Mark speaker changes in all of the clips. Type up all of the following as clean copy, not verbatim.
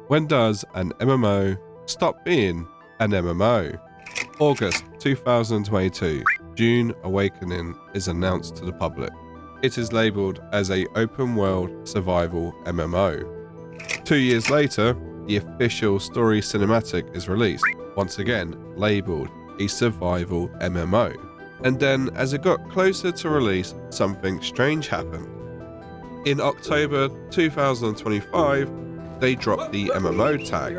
Speaker 1: When does an MMO stop being an MMO? August 2022, Dune Awakening is announced to the public. It is labelled as an open world survival MMO. 2 years later, the official story cinematic is released, once again labelled a survival MMO. And then as it got closer to release, something strange happened. In October 2025, they dropped the MMO tag.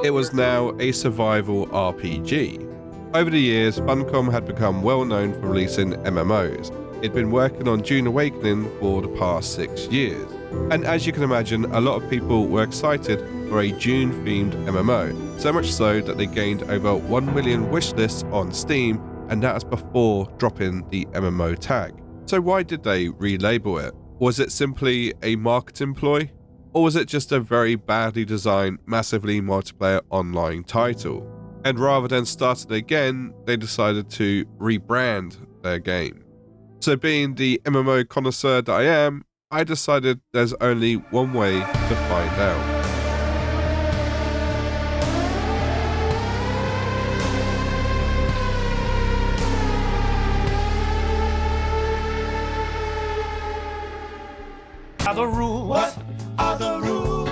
Speaker 1: It was now a survival RPG. Over the years, Funcom had become well known for releasing MMOs. It'd been working on Dune Awakening for the past 6 years. And as you can imagine, a lot of people were excited for a Dune-themed MMO, so much so that they gained over 1 million wishlists on Steam, and that was before dropping the MMO tag. So why did they relabel it? Was it simply a marketing ploy? Or was it just a very badly designed, massively multiplayer online title? And rather than starting again, they decided to rebrand their game. So being the MMO connoisseur that I am, I decided there's only one way to find out.
Speaker 2: Are the rules? What are the rules?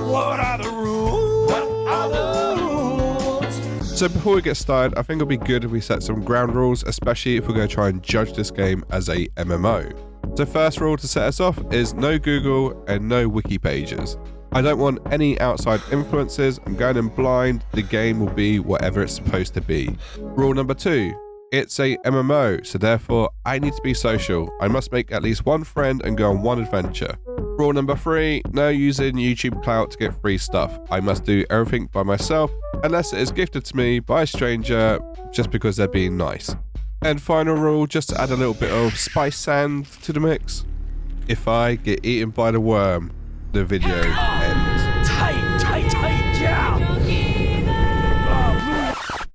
Speaker 2: What are the rules? What are the rules?
Speaker 1: So before we get started, I think it'll be good if we set some ground rules, especially if we're going to try and judge this game as a MMO. So first rule to set us off is no Google and no wiki pages. I don't want any outside influences. I'm going in blind. The game will be whatever it's supposed to be. Rule number 2. It's a MMO, so therefore I need to be social. I must make at least one friend and go on one adventure. Rule number 3, no using YouTube clout to get free stuff. I must do everything by myself unless it is gifted to me by a stranger just because they're being nice. And final rule, just to add a little bit of spice sand to the mix. If I get eaten by the worm, the video ends.
Speaker 2: Tight, yeah.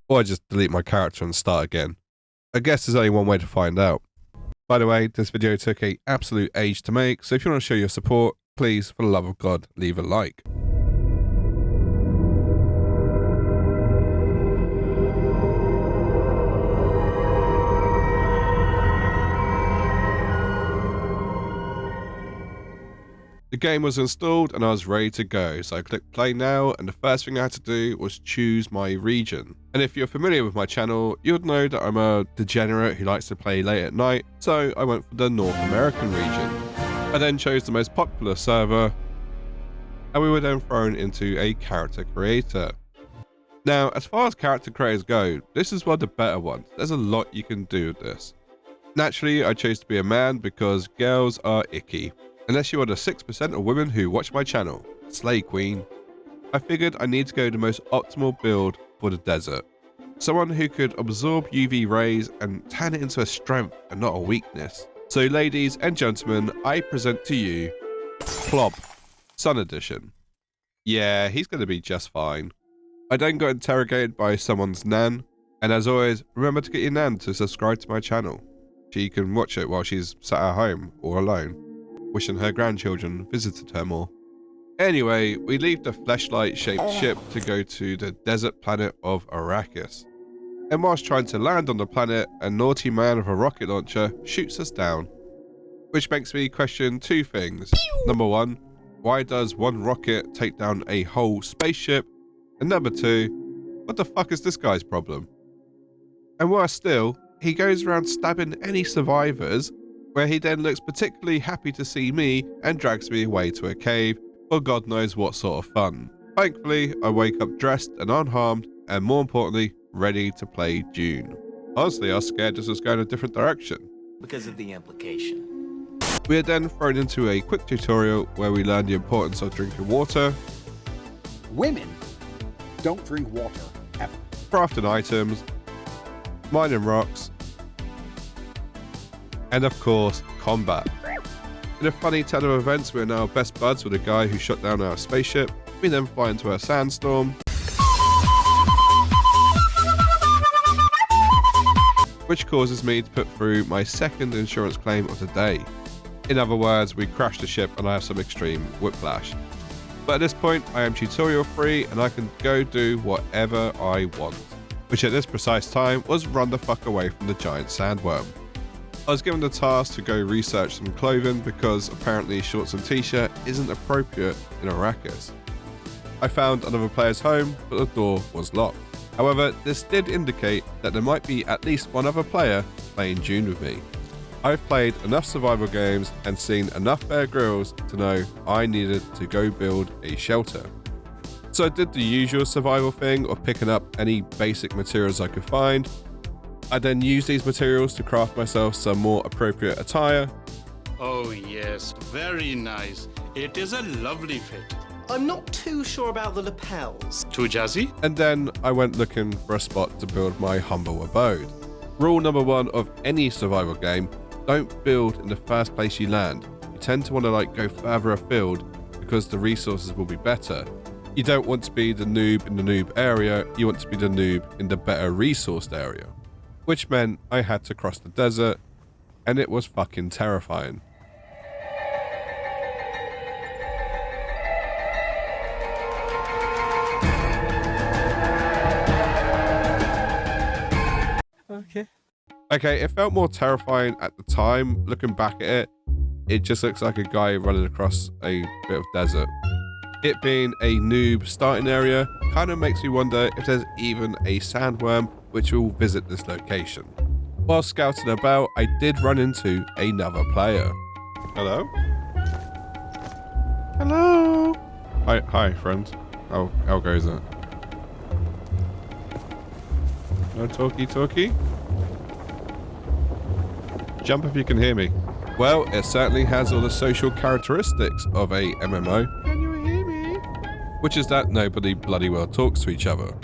Speaker 1: Or I just delete my character and start again. I guess there's only one way to find out. By the way, this video took an absolute age to make, so if you want to show your support, please, for the love of God, leave a like. The game was installed and I was ready to go, so I clicked play now, and the first thing I had to do was choose my region. And if you're familiar with my channel, you'd know that I'm a degenerate who likes to play late at night, so I went for the North American region. I then chose the most popular server, and we were then thrown into a character creator. Now, as far as character creators go, this is one of the better ones. There's a lot you can do with this. Naturally, I chose to be a man because girls are icky. Unless you are the 6% of women who watch my channel, slay queen. I figured I need to go the most optimal build for the desert. Someone who could absorb UV rays and turn it into a strength and not a weakness. So ladies and gentlemen, I present to you Plob, Sun Edition. Yeah, he's going to be just fine. I then got interrogated by someone's nan, and as always, remember to get your nan to subscribe to my channel. She can watch it while she's sat at home or alone, wishing her grandchildren visited her more. Anyway, we leave the fleshlight-shaped ship to go to the desert planet of Arrakis. And whilst trying to land on the planet, a naughty man with a rocket launcher shoots us down. Which makes me question two things. Number 1, why does one rocket take down a whole spaceship? And number 2, what the fuck is this guy's problem? And worse still, he goes around stabbing any survivors, where he then looks particularly happy to see me and drags me away to a cave for God knows what sort of fun. Thankfully, I wake up dressed and unharmed, and more importantly, ready to play Dune. Honestly, I was scared this was going a different direction.
Speaker 2: Because of the implication.
Speaker 1: We are then thrown into a quick tutorial where we learn the importance of drinking water.
Speaker 3: Women don't drink water, ever.
Speaker 1: Crafting items, mining rocks, and of course, combat. In a funny turn of events, we are now best buds with a guy who shot down our spaceship. We then fly into a sandstorm, which causes me to put through my second insurance claim of the day. In other words, we crash the ship and I have some extreme whiplash. But at this point, I am tutorial free and I can go do whatever I want, which at this precise time was run the fuck away from the giant sandworm. I was given the task to go research some clothing because apparently shorts and t-shirt isn't appropriate in Arrakis. I found another player's home, but the door was locked. However, this did indicate that there might be at least one other player playing Dune with me. I've played enough survival games and seen enough Bear Grylls to know I needed to go build a shelter. So I did the usual survival thing of picking up any basic materials I could find. I then used these materials to craft myself some more appropriate attire.
Speaker 4: Oh yes, very nice. It is a lovely fit.
Speaker 5: I'm not too sure about the lapels.
Speaker 4: Too jazzy?
Speaker 1: And then I went looking for a spot to build my humble abode. Rule number 1 of any survival game, don't build in the first place you land. You tend to want to go further afield because the resources will be better. You don't want to be the noob in the noob area, you want to be the noob in the better resourced area. Which meant I had to cross the desert, and it was fucking terrifying. Okay, it felt more terrifying at the time. Looking back at it, it just looks like a guy running across a bit of desert. It being a noob starting area kind of makes me wonder if there's even a sandworm which will visit this location. While scouting about, I did run into another player. Hello? Hello? Hi, friend. How goes it? No talkie? Jump if you can hear me. Well, it certainly has all the social characteristics of a MMO. Can you hear me? Which is that nobody bloody well talks to each other.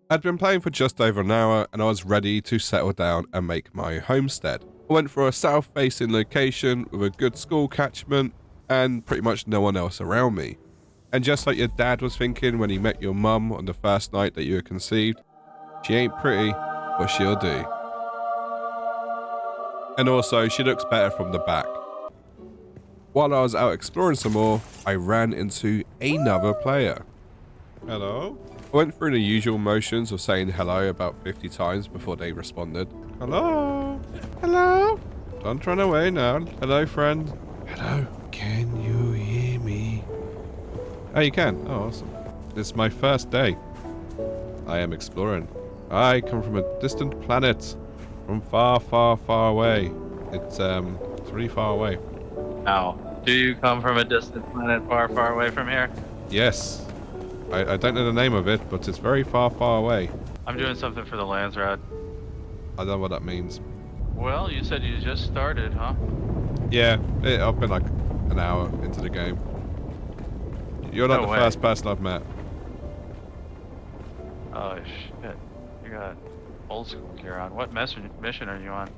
Speaker 1: I'd been playing for just over an hour and I was ready to settle down and make my homestead. I went for a south-facing location with a good school catchment and pretty much no one else around me. And just like your dad was thinking when he met your mum on the first night that you were conceived, she ain't pretty, but she'll do. And also, she looks better from the back. While I was out exploring some more, I ran into another player. Hello? I went through the usual motions of saying hello about 50 times before they responded. Hello? Hello? Don't run away now. Hello, friend. Hello? Can you hear me? Oh, you can? Oh, awesome. It's my first day. I am exploring. I come from a distant planet. From far, far, far away. It's really far away.
Speaker 6: Now, do you come from a distant planet far, far away from here?
Speaker 1: Yes. I don't know the name of it, but it's very far, far away.
Speaker 6: I'm doing something for the Landsrat.
Speaker 1: I don't know what that means.
Speaker 6: Well, you said you just started, huh?
Speaker 1: Yeah, I've been like an hour into the game. You're not
Speaker 6: No
Speaker 1: the
Speaker 6: way.
Speaker 1: first person I've met.
Speaker 6: Oh, shit. You got old school gear on. What mission are you on?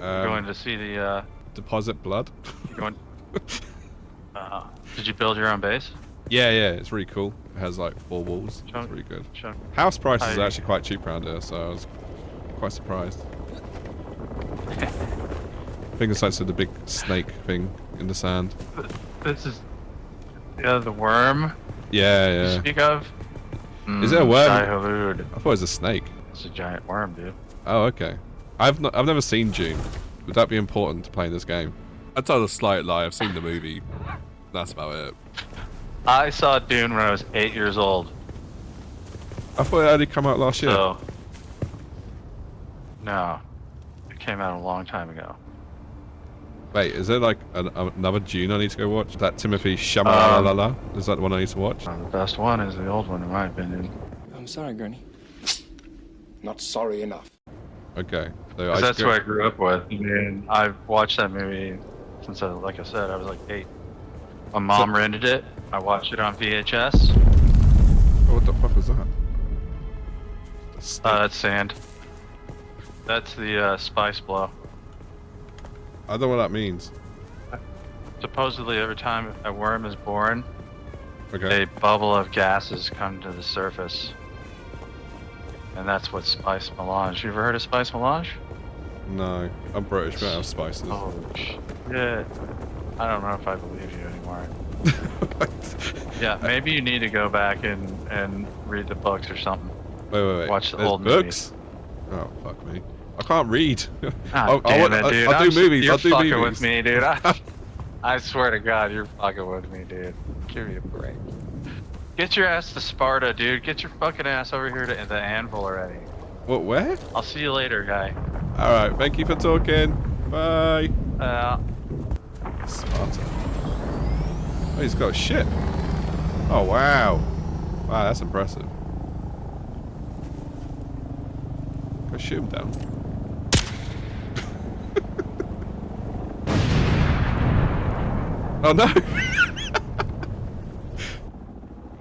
Speaker 6: Going to see the,
Speaker 1: Deposit blood.
Speaker 6: going... Did you build your own base?
Speaker 1: Yeah, it's really cool. It has like 4 walls. It's really good.
Speaker 6: Sure.
Speaker 1: House prices are actually quite cheap around here, so I was quite surprised. I think it's like the big snake thing in the sand.
Speaker 6: This is... the worm
Speaker 1: Yeah.
Speaker 6: you speak of?
Speaker 1: Is it a worm?
Speaker 6: Shai-Hulud.
Speaker 1: I thought it was a snake.
Speaker 6: It's a giant worm, dude.
Speaker 1: Oh, okay. I've never seen Dune. Would that be important to playing this game? I told a slight lie. I've seen the movie. That's about it.
Speaker 6: I saw Dune when I was 8 years old.
Speaker 1: I thought it only come out last year.
Speaker 6: So... No. It came out a long time ago.
Speaker 1: Wait, is there like another Dune I need to go watch? That Timothy Chalamet? Is that the one I need to watch?
Speaker 6: The best one is the old one, in my opinion.
Speaker 7: I'm sorry, Gurney. Not sorry enough.
Speaker 1: Okay. So
Speaker 6: 'Cause that's who I grew up with. I mean, I've watched that movie since, like I said, I was like 8. My mom rented it. I watched it on VHS.
Speaker 1: Oh, what the fuck was that?
Speaker 6: That's sand. That's the spice blow.
Speaker 1: I don't know what that means.
Speaker 6: Supposedly, every time a worm is born,
Speaker 1: Okay.
Speaker 6: a bubble of gases come to the surface. And that's what spice melange. You ever heard of spice melange?
Speaker 1: No, I'm British. We don't have spices.
Speaker 6: Oh shit. I don't know if I believe you anymore. Yeah, maybe you need to go back and read the books or something.
Speaker 1: Wait.
Speaker 6: Watch the
Speaker 1: There's
Speaker 6: old
Speaker 1: books? Oh, fuck me. I can't read.
Speaker 6: God damn it, dude.
Speaker 1: I'll do movies.
Speaker 6: You're
Speaker 1: I'll do
Speaker 6: fucking
Speaker 1: movies.
Speaker 6: with me, dude. I swear to God, you're fucking with me, dude. Give me a break. Get your ass to Sparta, dude. Get your fucking ass over here to the anvil already.
Speaker 1: What, where?
Speaker 6: I'll see you later, guy.
Speaker 1: Alright, thank you for talking. Bye. Sparta. Oh, he's got a ship. Oh, wow. Wow, that's impressive. Go shoot him down. Oh, no.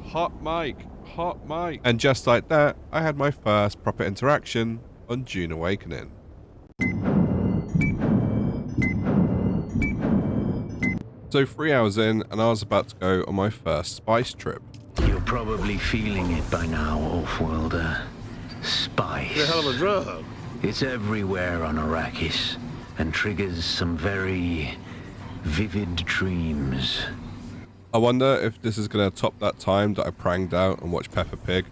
Speaker 1: Hot mic. And just like that, I had my first proper interaction on Dune Awakening. So 3 hours in, and I was about to go on my first spice trip.
Speaker 8: You're probably feeling it by now, Off-worlder. Spice.
Speaker 4: It's a hell of a drug.
Speaker 8: It's everywhere on Arrakis, and triggers some very vivid dreams.
Speaker 1: I wonder if this is going to top that time that I pranged out and watched Peppa Pig.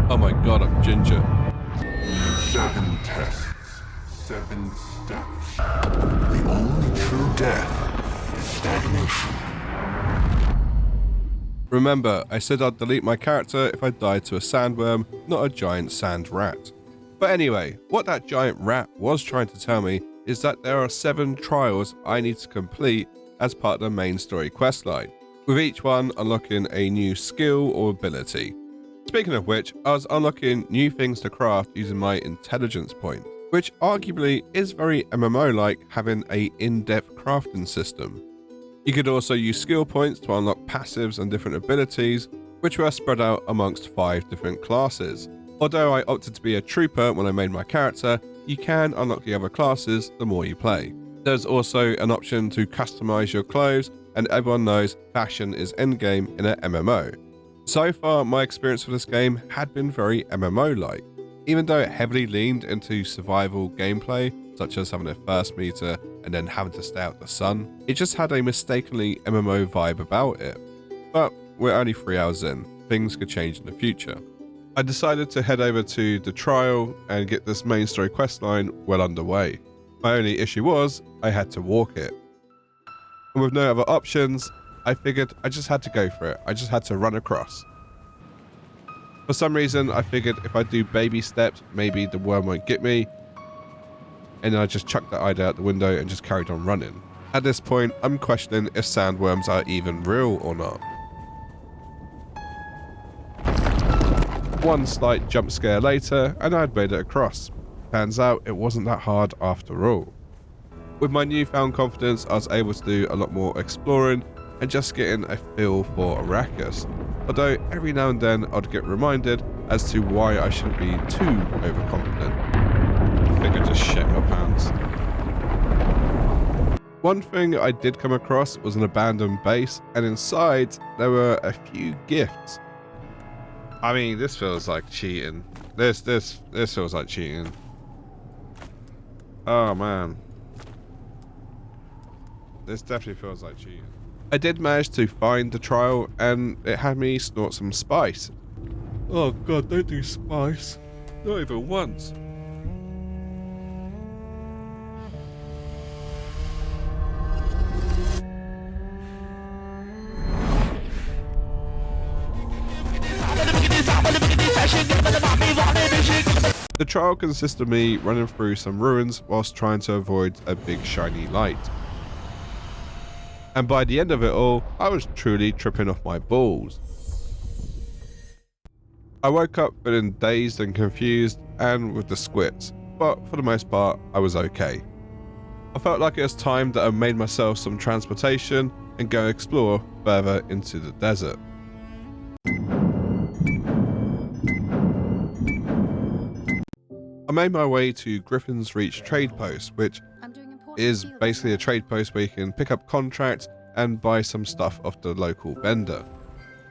Speaker 1: Oh my god, I'm ginger.
Speaker 2: 7 tests, 7 steps. The only true death is stagnation.
Speaker 1: Remember, I said I'd delete my character if I died to a sandworm, not a giant sand rat. But anyway, what that giant rat was trying to tell me is that there are 7 trials I need to complete as part of the main story questline, with each one unlocking a new skill or ability. Speaking of which, I was unlocking new things to craft using my intelligence point, which arguably is very MMO-like, having a in-depth crafting system. You could also use skill points to unlock passives and different abilities, which were spread out amongst 5 different classes. Although I opted to be a trooper when I made my character, you can unlock the other classes the more you play. There's also an option to customize your clothes, and everyone knows fashion is endgame in an MMO. So far, my experience with this game had been very MMO-like. Even though it heavily leaned into survival gameplay, such as having a first meter and then having to stay out the sun, it just had a mistakenly MMO vibe about it. But we're only 3 hours in, things could change in the future. I decided to head over to the trial and get this main story questline well underway. My only issue was, I had to walk it. And with no other options, I figured I just had to go for it. I just had to run across. For some reason, I figured if I do baby steps, maybe the worm won't get me. And then I just chucked that idea out the window and just carried on running. At this point, I'm questioning if sandworms are even real or not. One slight jump scare later, and I'd made it across. Turns out it wasn't that hard after all. With my newfound confidence, I was able to do a lot more exploring and just getting a feel for Arrakis. Although every now and then I'd get reminded as to why I shouldn't be too overconfident. I think I just shit my pants. One thing I did come across was an abandoned base, and inside there were a few gifts. I mean, this feels like cheating. This feels like cheating. Oh man. This definitely feels like cheating. I did manage to find the trial, and it had me snort some spice. Oh god, don't do spice. Not even once. The trial consists of me running through some ruins whilst trying to avoid a big shiny light. And by the end of it all, I was truly tripping off my balls. I woke up feeling dazed and confused and with the squits, but for the most part, I was okay. I felt like it was time that I made myself some transportation and go explore further into the desert. I made my way to Griffin's Reach trade post, which is basically a trade post where you can pick up contracts and buy some stuff off the local vendor.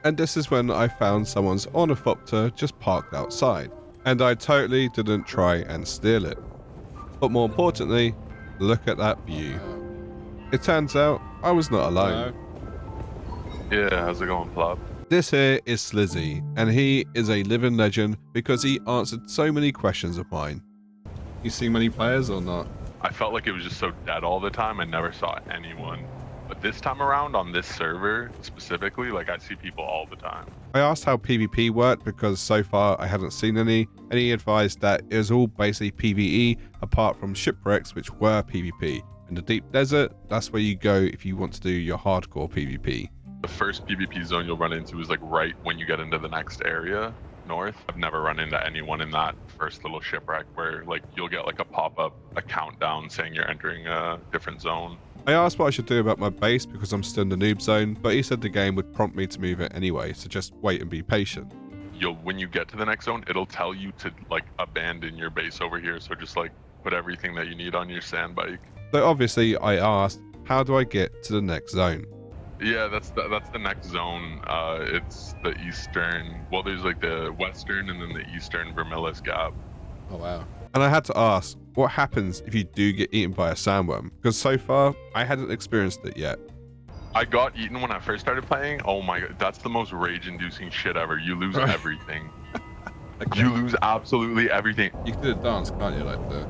Speaker 1: And this is when I found someone's ornithopter just parked outside. And I totally didn't try and steal it. But more importantly, look at that view. It turns out I was not alone.
Speaker 9: Yeah, how's it going, Plop?
Speaker 1: This here is Slizzy, and he is a living legend because he answered so many questions of mine. You see many players or not?
Speaker 9: I felt like it was just so dead all the time. I never saw anyone. But this time around on this server specifically, like I see people all the time.
Speaker 1: I asked how PvP worked because so far I hadn't seen any, and he advised that it was all basically PvE apart from shipwrecks, which were PvP. In the deep desert, that's where you go if you want to do your hardcore PvP.
Speaker 9: The first PvP zone you'll run into is like right when you get into the next area, north. I've never run into anyone in that first little shipwreck where like you'll get like a pop-up, a countdown saying you're entering a different zone.
Speaker 1: I asked what I should do about my base because I'm still in the noob zone, but he said the game would prompt me to move it anyway, so just wait and be patient.
Speaker 9: When you get to the next zone, it'll tell you to like abandon your base over here, so just like put everything that you need on your sand bike.
Speaker 1: So obviously I asked, how do I get to the next zone?
Speaker 9: Yeah, that's the next zone. It's the eastern, well there's like the western and then the eastern Vermilius Gap.
Speaker 1: Oh wow. And I had to ask, what happens if you do get eaten by a sandworm? Because so far, I hadn't experienced it yet.
Speaker 9: I got eaten when I first started playing. Oh my god, that's the most rage-inducing shit ever. You lose everything. Okay. You lose absolutely everything.
Speaker 1: You can do the dance, can't you? Like the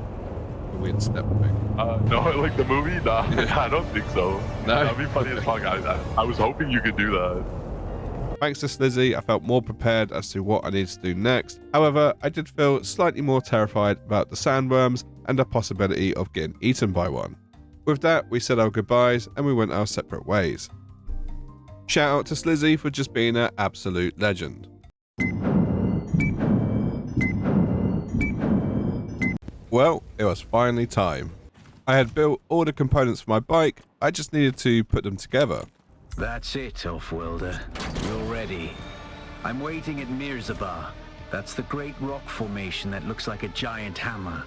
Speaker 1: weird step thing.
Speaker 9: No, like the movie? Nah, yeah. I don't think so.
Speaker 1: No?
Speaker 9: That'd be funny as fuck. I was hoping you could do that.
Speaker 1: Thanks to Slizzy, I felt more prepared as to what I needed to do next. However, I did feel slightly more terrified about the sandworms and the possibility of getting eaten by one. With that, we said our goodbyes and we went our separate ways. Shout out to Slizzy for just being an absolute legend. Well, it was finally time. I had built all the components for my bike, I just needed to put them together.
Speaker 8: That's it, Offworlder. You're ready. I'm waiting at Mirzabar. That's the great rock formation that looks like a giant hammer.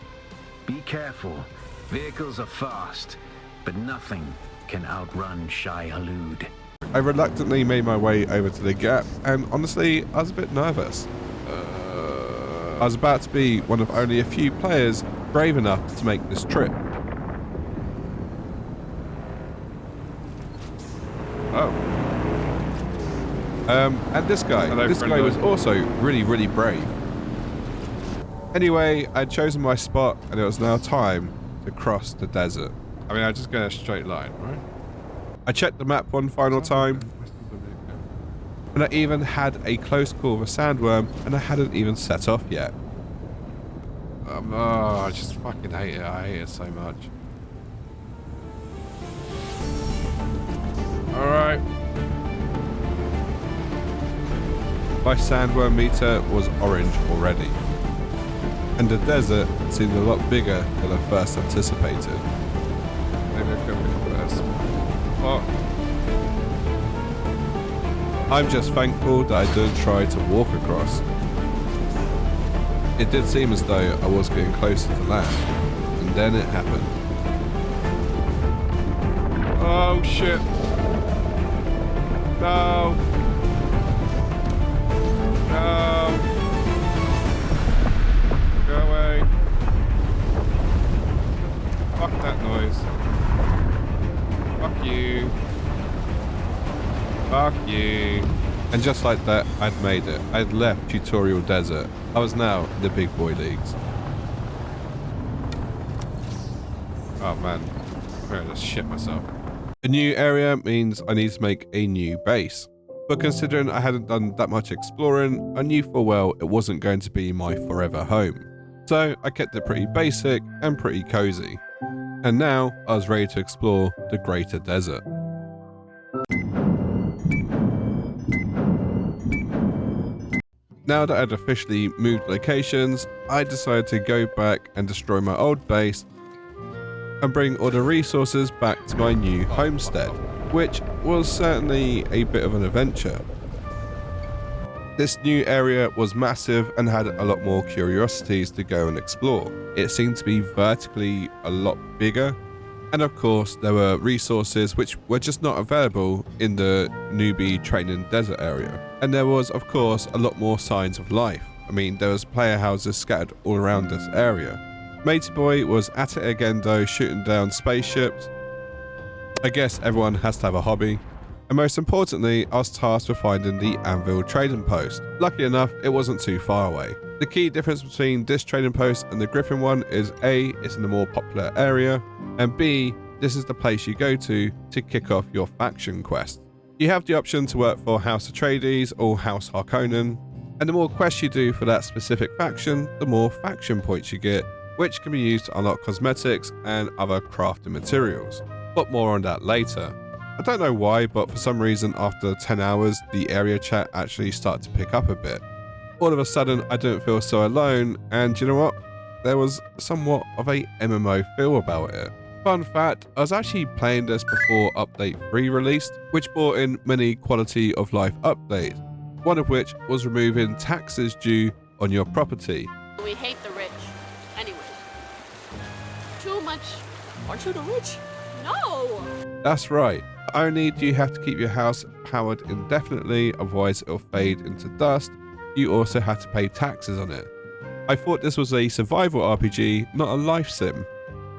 Speaker 8: Be careful. Vehicles are fast, but nothing can outrun Shai Halud.
Speaker 1: I reluctantly made my way over to the gap, and honestly, I was a bit nervous. I was about to be one of only a few players brave enough to make this trip. Oh. And this guy.
Speaker 10: Hello,
Speaker 1: this guy was also really brave. Anyway, I'd chosen my spot, and it was now time to cross the desert.
Speaker 10: I mean, I just go in a straight line, right?
Speaker 1: I checked the map one final time, and I even had a close call with a sandworm, and I hadn't even set off yet.
Speaker 10: Oh, I just fucking hate it. I hate it so much. Alright.
Speaker 1: My sandworm meter was orange already, and the desert seemed a lot bigger than I first anticipated.
Speaker 10: Maybe I could be first. Oh.
Speaker 1: I'm just thankful that I didn't try to walk across. It did seem as though I was getting closer to land, and then it happened.
Speaker 10: Oh shit. No. No. Go away. Fuck that noise. Fuck you. Fuck you.
Speaker 1: And just like that, I'd made it. I'd left Tutorial Desert. I was now in the big boy leagues.
Speaker 10: Oh man. I'm gonna just shit myself.
Speaker 1: A new area means I need to make a new base. But considering I hadn't done that much exploring, I knew full well it wasn't going to be my forever home. So I kept it pretty basic and pretty cozy. And now I was ready to explore the greater desert. Now that I'd officially moved locations, I decided to go back and destroy my old base and bring all the resources back to my new homestead, which was certainly a bit of an adventure. This new area was massive and had a lot more curiosities to go and explore. It seemed to be vertically a lot bigger, and of course there were resources which were just not available in the newbie training desert area. And there was of course a lot more signs of life. I mean, there was player houses scattered all around this area. Matey Boy was at it again though, shooting down spaceships. I guess everyone has to have a hobby. And most importantly, I was tasked with finding the Anvil trading post. Lucky enough, it wasn't too far away. The key difference between this trading post and the Griffin one is A, it's in a more popular area, and B, this is the place you go to kick off your faction quest. You have the option to work for House Atreides or House Harkonnen, and the more quests you do for that specific faction, the more faction points you get, which can be used to unlock cosmetics and other crafting materials. But more on that later. I don't know why, but for some reason after 10 hours, the area chat actually started to pick up a bit. All of a sudden, I didn't feel so alone, and you know what? There was somewhat of a MMO feel about it. Fun fact, I was actually playing this before Update 3 released, which brought in many quality of life updates, one of which was removing taxes due on your property.
Speaker 11: We hate the rich. Anyway. Too much. Aren't you the rich? No!
Speaker 1: That's right. Not only do you have to keep your house powered indefinitely, otherwise it'll fade into dust, you also have to pay taxes on it. I thought this was a survival RPG, not a life sim.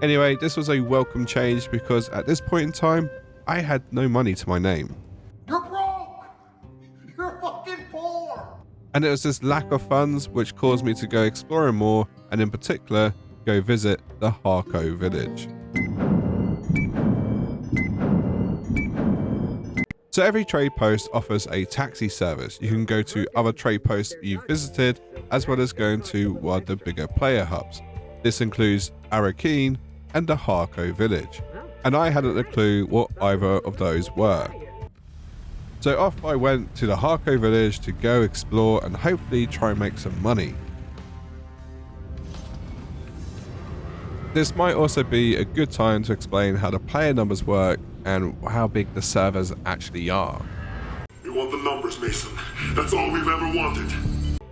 Speaker 1: Anyway, this was a welcome change because at this point in time, I had no money to my name.
Speaker 2: You're broke! You're fucking poor!
Speaker 1: And it was this lack of funds which caused me to go exploring more, and in particular, go visit the Harko Village. So every trade post offers a taxi service. You can go to other trade posts you've visited, as well as going to one of the bigger player hubs. This includes Arakeen and the Harko Village. And I hadn't a clue what either of those were. So off I went to the Harko Village to go explore and hopefully try and make some money. This might also be a good time to explain how the player numbers work and how big the servers actually are.
Speaker 12: We want the numbers, Mason. That's all we've ever wanted.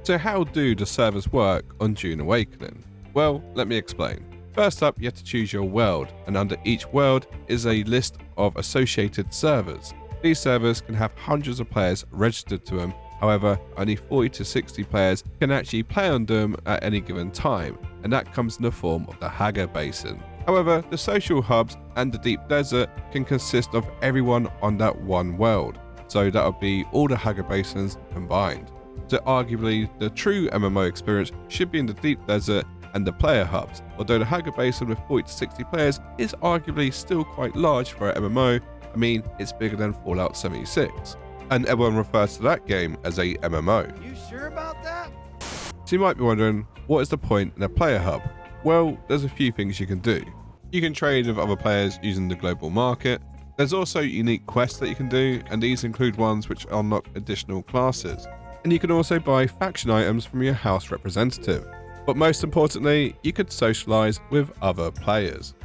Speaker 1: So how do the servers work on Dune Awakening? Well, let me explain. First up, you have to choose your world, and under each world is a list of associated servers. These servers can have hundreds of players registered to them. However, only 40 to 60 players can actually play on them at any given time, and that comes in the form of the Hagar Basin. However, the social hubs and the deep desert can consist of everyone on that one world, so that would be all the Hagar Basins combined. So arguably, the true MMO experience should be in the deep desert and the player hubs, although the Hagar Basin with 40 to 60 players is arguably still quite large for an MMO. I mean, it's bigger than Fallout 76, and everyone refers to that game as a MMO.
Speaker 2: You sure about that?
Speaker 1: So you might be wondering, what is the point in a player hub? Well, there's a few things you can do. You can trade with other players using the global market. There's also unique quests that you can do, and these include ones which unlock additional classes. And you can also buy faction items from your house representative. But most importantly, you could socialize with other players.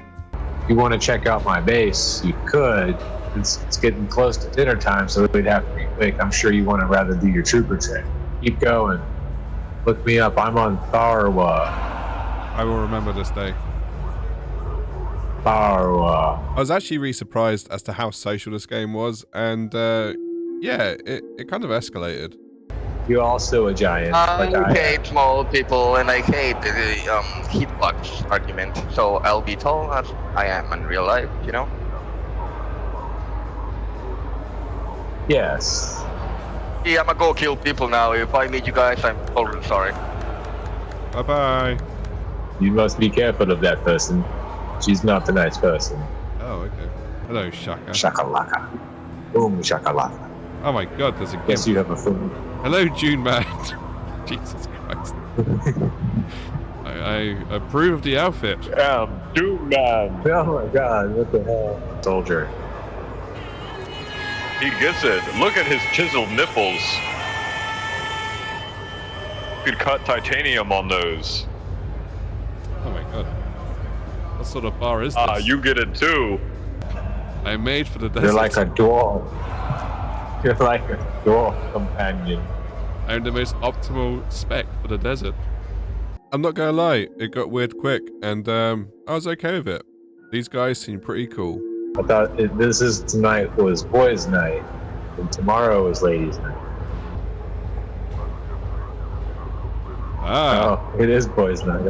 Speaker 13: If you want to check out my base, you could. It's getting close to dinner time, so we'd have to be quick. I'm sure you want to rather do your trooper trick. Keep going. Look me up. I'm on Tharwa.
Speaker 1: I will remember this day.
Speaker 13: Tharwa.
Speaker 1: I was actually really surprised as to how social this game was, and yeah, it kind of escalated.
Speaker 13: You're also a giant.
Speaker 14: I hate small people, and I hate the hitbox argument. So I'll be tall as I am in real life, you know?
Speaker 13: Yes.
Speaker 14: Yeah, I'm gonna go kill people now. If I meet you guys, I'm totally sorry.
Speaker 1: Bye-bye.
Speaker 13: You must be careful of that person. She's not a nice person.
Speaker 1: Oh, okay. Hello, Shaka.
Speaker 13: Shakalaka. Boom, shakalaka.
Speaker 1: Oh my god, there's a game.
Speaker 13: Guess you have a phone.
Speaker 1: Hello, June Man. Jesus Christ. I approve of the outfit.
Speaker 13: Dune Man. Oh my god, what the hell? Soldier.
Speaker 15: He gets it. Look at his chiseled nipples. You could cut titanium on those.
Speaker 1: Oh my god. What sort of bar is this?
Speaker 15: You get it too.
Speaker 1: I'm made for the desert.
Speaker 13: You're like a dwarf. You're like a dwarf companion.
Speaker 1: I'm the most optimal spec for the desert. I'm not gonna lie, it got weird quick, and I was okay with it. These guys seem pretty cool.
Speaker 13: I thought tonight was boys' night, and tomorrow is ladies' night.
Speaker 1: Ah.
Speaker 13: Oh, it is boys' night.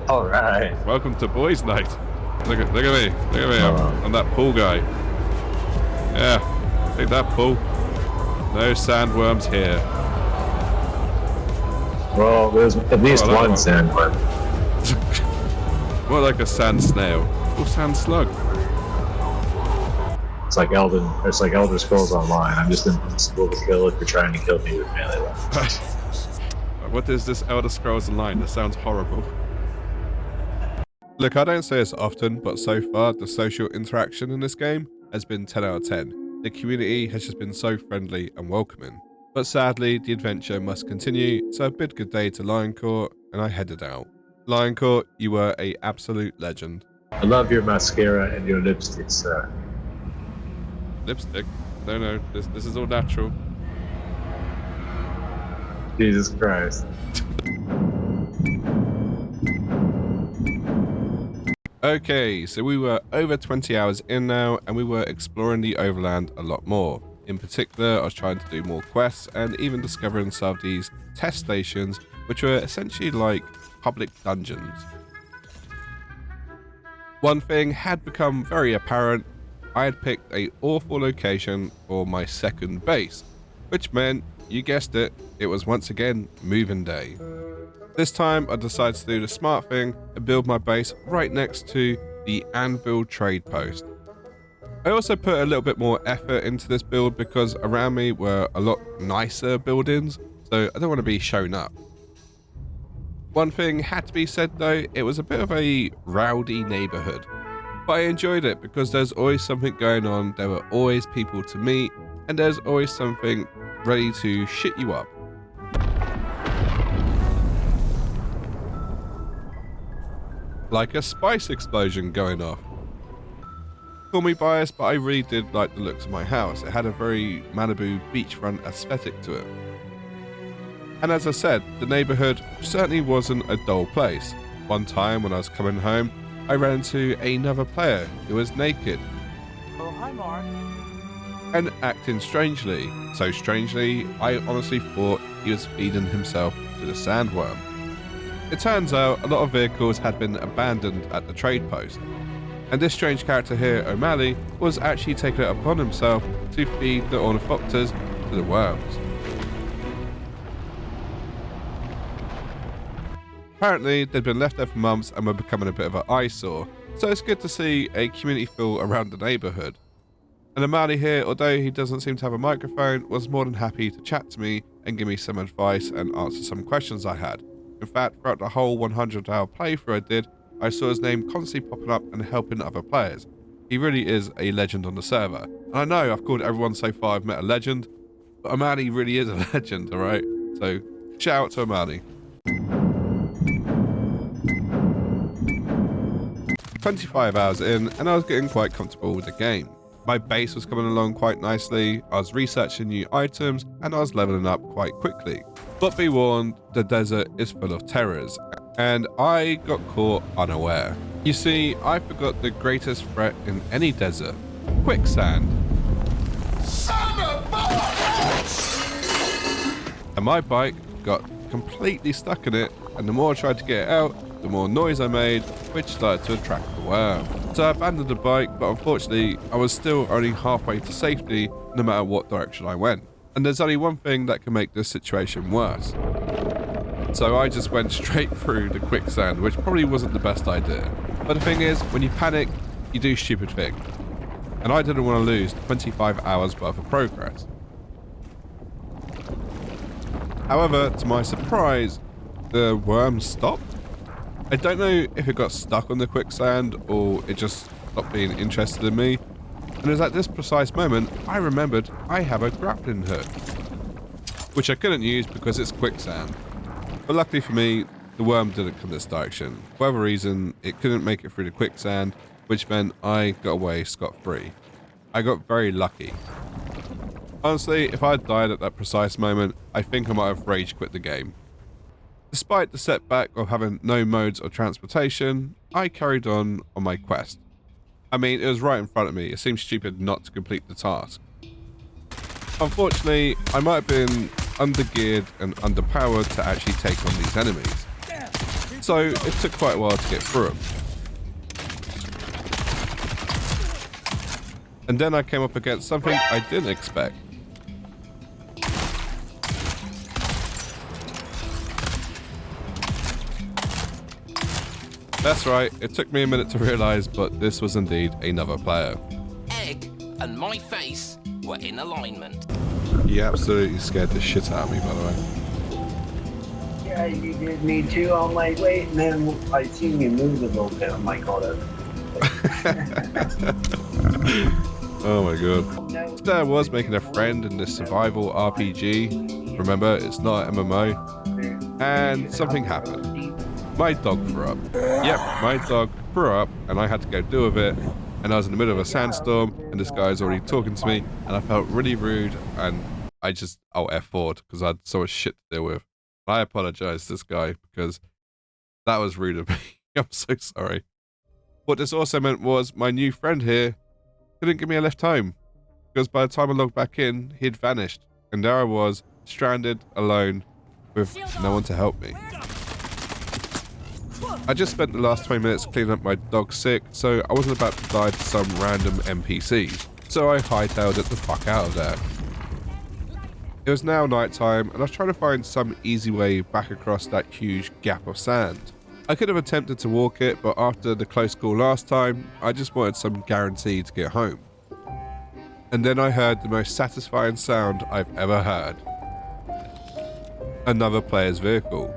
Speaker 13: All right.
Speaker 1: Welcome to boys' night. Look at me. Look at me. I'm that pool guy. Yeah. Take that, pool. No sandworms here.
Speaker 13: Well, there's at least one sandworm.
Speaker 1: More like a sand snail or sand slug.
Speaker 13: It's like Elder Scrolls Online. I'm just impossible to kill if you're trying to kill me with melee weapons.
Speaker 1: What is this Elder Scrolls Online? That sounds horrible. Look, I don't say this often, but so far the social interaction in this game has been 10 out of 10. The community has just been so friendly and welcoming. But sadly, the adventure must continue, so I bid good day to Lioncourt and I headed out. Lioncourt, you were an absolute legend.
Speaker 13: I love your mascara and your lipstick, sir.
Speaker 1: Lipstick? No, this is all natural.
Speaker 13: Jesus Christ.
Speaker 1: Okay, so we were over 20 hours in now, and we were exploring the overland a lot more. In particular, I was trying to do more quests and even discovering some of these test stations, which were essentially like public dungeons. One thing had become very apparent. I had picked an awful location for my second base, which meant, you guessed it, it was once again moving day. This time I decided to do the smart thing and build my base right next to the Anvil trade post. I also put a little bit more effort into this build because around me were a lot nicer buildings, so I don't want to be shown up. One thing had to be said though, it was a bit of a rowdy neighborhood. But I enjoyed it because there's always something going on, there were always people to meet, and there's always something ready to shit you up. Like a spice explosion going off. Call me biased, but I really did like the looks of my house. It had a very Malibu beachfront aesthetic to it. And as I said, the neighborhood certainly wasn't a dull place. One time when I was coming home, I ran into another player who was naked.
Speaker 2: Oh, hi, Mark.
Speaker 1: And acting strangely. So strangely, I honestly thought he was feeding himself to the sandworm. It turns out a lot of vehicles had been abandoned at the trade post. And this strange character here, O'Malley, was actually taking it upon himself to feed the ornithopters to the worms. Apparently, they'd been left there for months and were becoming a bit of an eyesore, so it's good to see a community feel around the neighborhood. And O'Malley here, although he doesn't seem to have a microphone, was more than happy to chat to me and give me some advice and answer some questions I had. In fact, throughout the whole 100-hour playthrough I did, I saw his name constantly popping up and helping other players. He really is a legend on the server. And I know I've called everyone so far I've met a legend, but O'Malley really is a legend, alright? So, shout out to O'Malley. 25 hours in, and I was getting quite comfortable with the game. My base was coming along quite nicely, I was researching new items, and I was leveling up quite quickly. But be warned, the desert is full of terrors, and I got caught unaware. You see, I forgot the greatest threat in any desert: quicksand.
Speaker 2: Son of a...
Speaker 1: And my bike got completely stuck in it, and the more I tried to get it out, the more noise I made, which started to attract the worm. So I abandoned the bike, but unfortunately, I was still only halfway to safety no matter what direction I went. And there's only one thing that can make this situation worse. So I just went straight through the quicksand, which probably wasn't the best idea. But the thing is, when you panic, you do stupid things. And I didn't want to lose 25 hours worth of progress. However, to my surprise, the worm stopped. I don't know if it got stuck on the quicksand or it just stopped being interested in me. And it was at this precise moment I remembered I have a grappling hook, which I couldn't use because it's quicksand. But luckily for me, the worm didn't come this direction. For whatever reason, it couldn't make it through the quicksand, which meant I got away scot-free. I got very lucky. Honestly, if I had died at that precise moment, I think I might have rage quit the game. Despite the setback of having no modes of transportation, I carried on my quest. I mean, it was right in front of me. It seemed stupid not to complete the task. Unfortunately, I might have been undergeared and underpowered to actually take on these enemies. So it took quite a while to get through them. And then I came up against something I didn't expect. That's right, it took me a minute to realize, but this was indeed another player.
Speaker 16: Egg and my face were in alignment.
Speaker 1: He absolutely scared the shit out of me, by the way.
Speaker 17: Yeah, you did me too. I'm like, wait, and then I seen you move a little bit. I'm like, oh,
Speaker 1: oh my god. So there I was making a friend in this survival RPG. Remember, it's not an MMO. And something happened. My dog threw up. Yep, my dog threw up and I had to go deal with it. And I was in the middle of a sandstorm and this guy's already talking to me and I felt really rude and I just F4'd because I had so much shit to deal with. I apologize to this guy because that was rude of me. I'm so sorry. What this also meant was my new friend here couldn't give me a lift home because by the time I logged back in, he'd vanished. And there I was, stranded, alone, with no one to help me. I just spent the last 20 minutes cleaning up my dog sick, so I wasn't about to die to some random NPC. So I hightailed it the fuck out of there. It was now night time, and I was trying to find some easy way back across that huge gap of sand. I could have attempted to walk it, but after the close call last time, I just wanted some guarantee to get home. And then I heard the most satisfying sound I've ever heard. Another player's vehicle.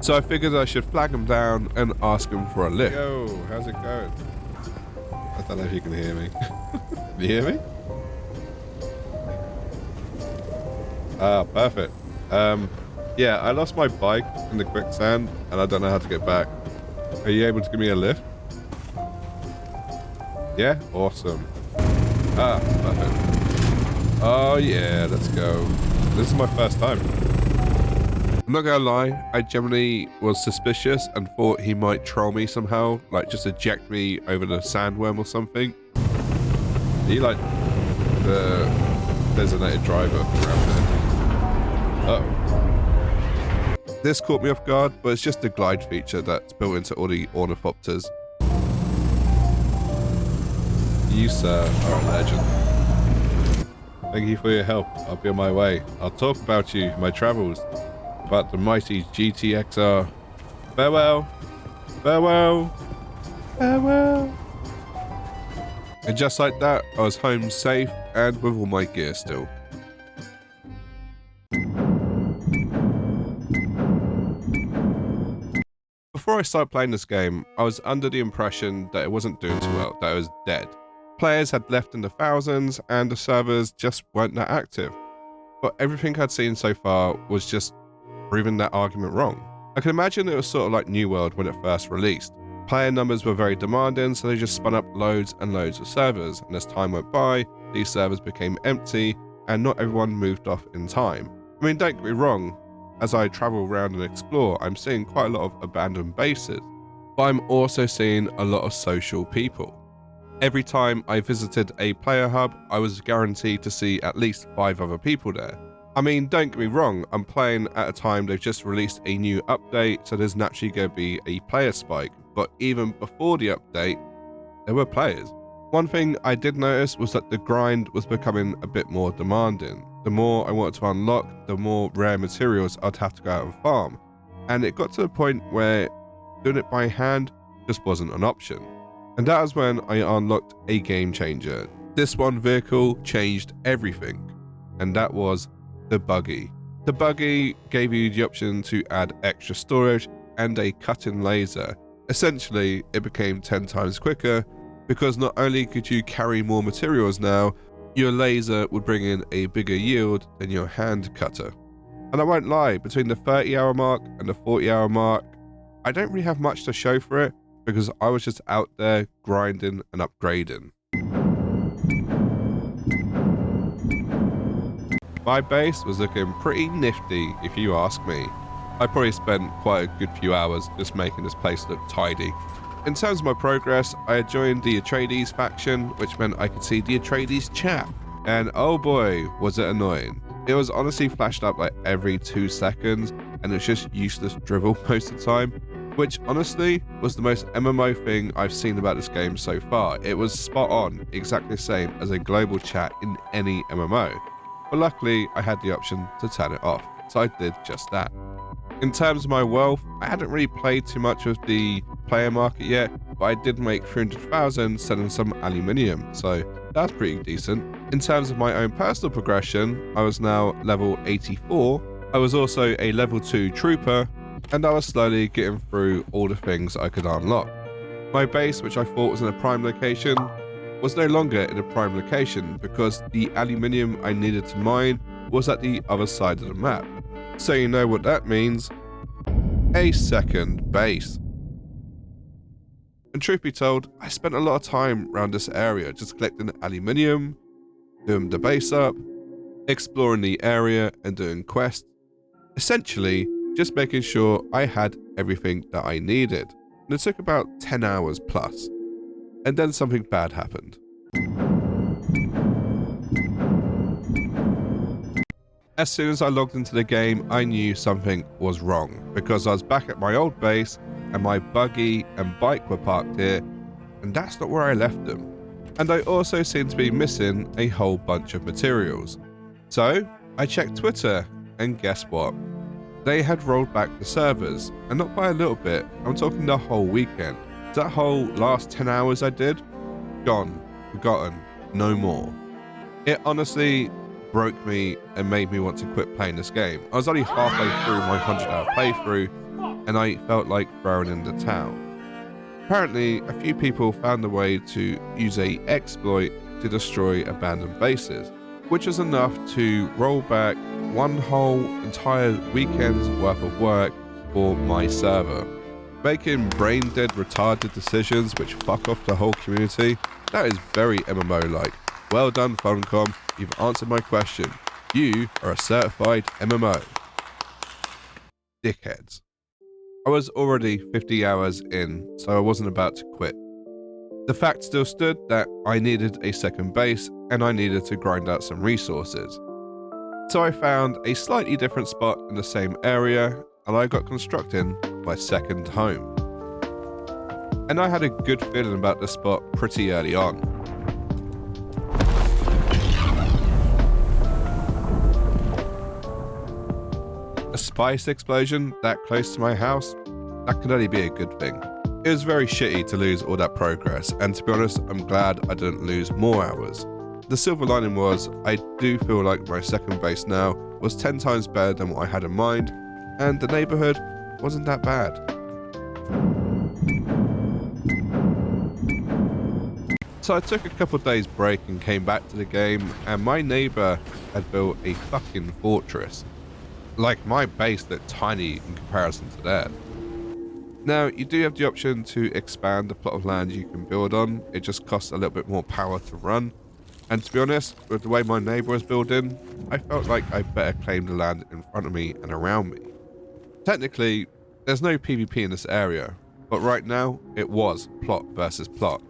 Speaker 1: So I figured I should flag him down and ask him for a lift. Yo, how's it going? I don't know if you can hear me. Can you hear me? Ah, perfect. Yeah, I lost my bike in the quicksand and I don't know how to get back. Are you able to give me a lift? Yeah? Awesome. Ah, perfect. Oh yeah, let's go. This is my first time. I'm not gonna lie, I generally was suspicious and thought he might troll me somehow, like just eject me over the sandworm or something. He like the designated driver around there. Uh-oh. This caught me off guard, but it's just the glide feature that's built into all the ornithopters. You, sir, are a legend. Thank you for your help. I'll be on my way. I'll talk about you, my travels, about the mighty GTXR. Farewell. Farewell. Farewell. And just like that, I was home safe and with all my gear still. Before I started playing this game, I was under the impression that it wasn't doing too well, that it was dead. Players had left in the thousands and the servers just weren't that active. But everything I'd seen so far was just proving that argument wrong. I can imagine it was sort of like New World when it first released. Player numbers were very demanding, so they just spun up loads and loads of servers, and as time went by, these servers became empty and not everyone moved off in time. I mean, don't get me wrong, as I travel around and explore, I'm seeing quite a lot of abandoned bases, but I'm also seeing a lot of social people. Every time I visited a player hub, I was guaranteed to see at least 5 other people there. I mean, don't get me wrong, I'm playing at a time they've just released a new update, so there's naturally going to be a player spike, but even before the update, there were players. One thing I did notice was that the grind was becoming a bit more demanding. The more I wanted to unlock, the more rare materials I'd have to go out and farm. And it got to the point where doing it by hand just wasn't an option. And that was when I unlocked a game changer. This one vehicle changed everything, and that was the buggy. The buggy gave you the option to add extra storage and a cut-in laser. Essentially, it became 10 times quicker because not only could you carry more materials now, your laser would bring in a bigger yield than your hand cutter. And I won't lie, between the 30-hour mark and the 40-hour mark, I don't really have much to show for it because I was just out there grinding and upgrading. My base was looking pretty nifty if you ask me. I probably spent quite a good few hours just making this place look tidy. In terms of my progress, I had joined the Atreides faction, which meant I could see the Atreides chat. And oh boy, was it annoying. It was honestly flashed up like every 2 seconds, and it's just useless drivel most of the time, which honestly was the most MMO thing I've seen about this game so far. It was spot on, exactly the same as a global chat in any MMO. But luckily, I had the option to turn it off, so I did just that. In terms of my wealth, I hadn't really played too much of the player market yet, but I did make 300,000 selling some aluminium, so that's pretty decent. In terms of my own personal progression, I was now level 84. I was also a level 2 trooper, and I was slowly getting through all the things I could unlock. My base, which I thought was in a prime location, was no longer in a prime location because the aluminium I needed to mine was at the other side of the map. So you know what that means? A second base. And truth be told, I spent a lot of time around this area just collecting aluminium, doing the base up, exploring the area and doing quests. Essentially, just making sure I had everything that I needed. And it took about 10 hours plus. And then something bad happened. As soon as I logged into the game, I knew something was wrong because I was back at my old base and my buggy and bike were parked here, and that's not where I left them. And I also seemed to be missing a whole bunch of materials. So I checked Twitter, and guess what? They had rolled back the servers, and not by a little bit, I'm talking the whole weekend. That whole last 10 hours I did, gone, forgotten, no more. It honestly broke me and made me want to quit playing this game. I was only halfway through my 100-hour playthrough, and I felt like throwing in the towel. Apparently, a few people found a way to use a exploit to destroy abandoned bases, which was enough to roll back one whole entire weekend's worth of work for my server. Making brain-dead retarded decisions which fuck off the whole community, that is very MMO-like. Well done, Funcom, you've answered my question. You are a certified MMO. Dickheads. I was already 50 hours in, so I wasn't about to quit. The fact still stood that I needed a second base and I needed to grind out some resources. So I found a slightly different spot in the same area and I got constructing my second home. And I had a good feeling about this spot pretty early on. A spice explosion that close to my house? That could only be a good thing. It was very shitty to lose all that progress, and to be honest, I'm glad I didn't lose more hours. The silver lining was, I do feel like my second base now was 10 times better than what I had in mind, and the neighborhood wasn't that bad. So I took a couple of days break and came back to the game, and my neighbor had built a fucking fortress. Like, my base looked tiny in comparison to that. Now, you do have the option to expand the plot of land you can build on. It just costs a little bit more power to run. And to be honest, with the way my neighbor was building, I felt like I better claim the land in front of me and around me. Technically, there's no PvP in this area, but right now, it was plot versus plot.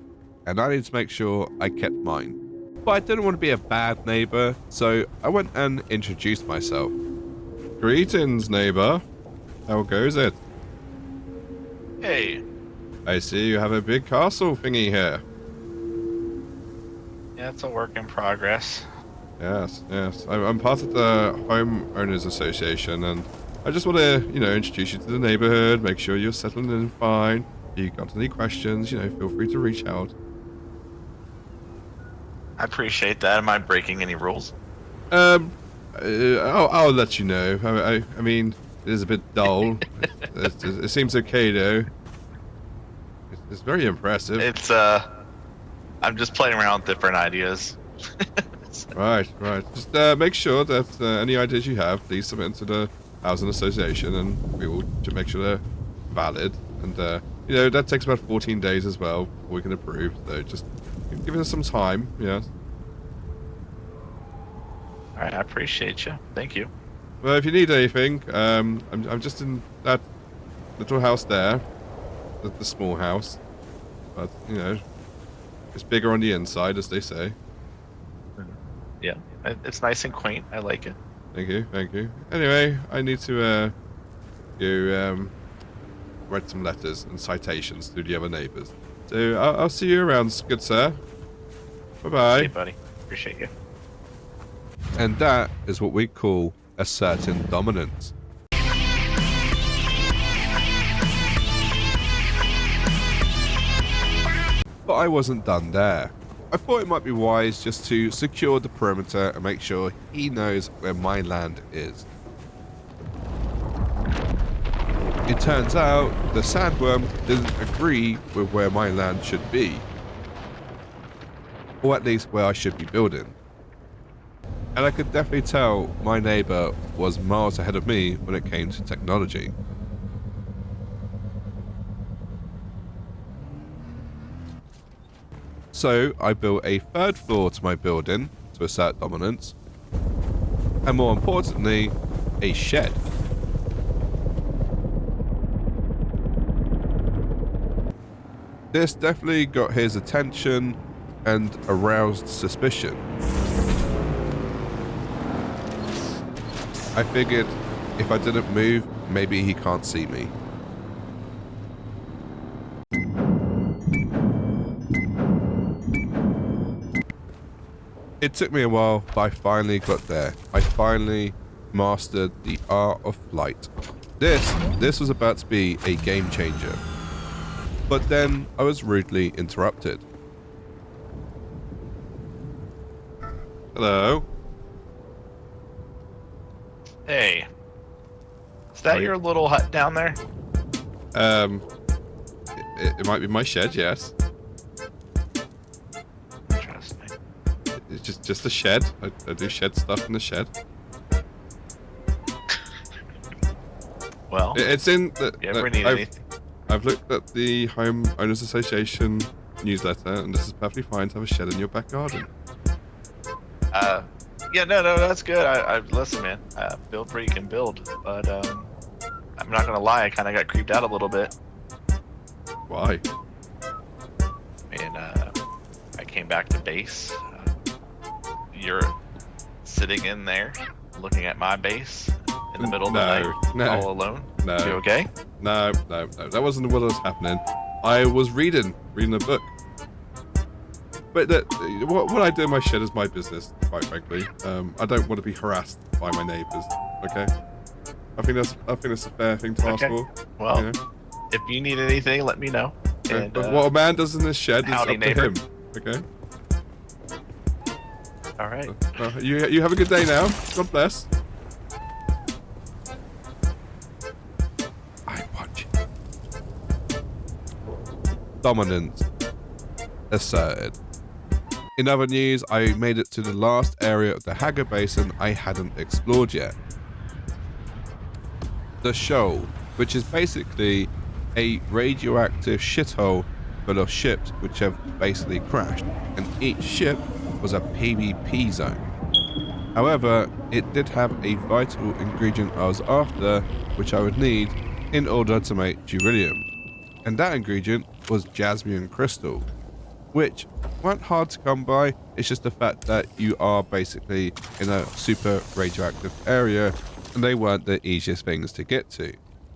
Speaker 1: And I need to make sure I kept mine. But I didn't want to be a bad neighbor, so I went and introduced myself.
Speaker 10: Greetings, neighbor. How goes it?
Speaker 6: Hey.
Speaker 10: I see you have a big castle thingy here.
Speaker 6: Yeah, it's a work in progress.
Speaker 10: Yes, yes. I'm part of the Homeowners Association, and I just want to, introduce you to the neighborhood, make sure you're settling in fine. If you got any questions, feel free to reach out.
Speaker 6: I appreciate that. Am I breaking any rules?
Speaker 10: I'll let you know. I mean, it is a bit dull. it seems okay though. It's very impressive.
Speaker 6: It's I'm just playing around with different ideas.
Speaker 10: Right. Just make sure that any ideas you have, please submit into the Housing Association, and we will make sure they're valid. And that takes about 14 days as well before we can approve. So just give us some time. Yeah.
Speaker 6: All right, I appreciate you. Thank you.
Speaker 10: Well, if you need anything, I'm just in that little house there, the small house, but it's bigger on the inside, as they say.
Speaker 6: Yeah, it's nice and quaint. I like it.
Speaker 10: Thank you, thank you. Anyway, I need to write some letters and citations to the other neighbours. So I'll see you around, good sir. Bye-bye.
Speaker 18: Hey, buddy. Appreciate you.
Speaker 1: And that is what we call asserting dominance. But I wasn't done there. I thought it might be wise just to secure the perimeter and make sure he knows where my land is. It turns out the sandworm didn't agree with where my land should be. Or at least where I should be building. And I could definitely tell my neighbor was miles ahead of me when it came to technology. So I built a third floor to my building to assert dominance, and more importantly, a shed. This definitely got his attention and aroused suspicion. I figured if I didn't move, maybe he can't see me. It took me a while, but I finally got there. I finally mastered the art of flight. This was about to be a game changer. But then I was rudely interrupted. Hello?
Speaker 18: Hey. Is that your little hut down there?
Speaker 10: It might be my shed, yes.
Speaker 18: Interesting.
Speaker 10: It's just a shed. I do shed stuff in the shed.
Speaker 18: Well,
Speaker 10: it's in the.
Speaker 18: You ever need anything?
Speaker 10: I've looked at the Home Owners Association newsletter, and this is perfectly fine to have a shed in your back garden.
Speaker 18: Yeah, no, that's good. I listen, man. Build where you can build, but I'm not gonna lie. I kind of got creeped out a little bit.
Speaker 10: Why?
Speaker 18: And I came back to base. You're sitting in there, looking at my base in the middle of the night, all alone.
Speaker 10: No.
Speaker 18: You okay?
Speaker 10: No. That wasn't what was happening. I was reading a book. But what I do in my shed is my business, quite frankly. I don't want to be harassed by my neighbours. Okay. I think that's a fair thing to ask for.
Speaker 18: Well,
Speaker 10: you know?
Speaker 18: If you need anything, let me know.
Speaker 10: Okay.
Speaker 18: And,
Speaker 10: but what a man does in this shed is up to him. Okay.
Speaker 18: All right.
Speaker 10: You have a good day now. God bless. I watch. Dominance asserted. In other news, I made it to the last area of the Harko Basin I hadn't explored yet. The Shoal, which is basically a radioactive shithole full of ships which have basically crashed, and each ship was a PvP zone. However, it did have a vital ingredient I was after, which I would need in order to make beryllium. And that ingredient was jasmine crystal, which weren't hard to come by. It's just the fact that you are basically in a super radioactive area, and they weren't the easiest things to get to.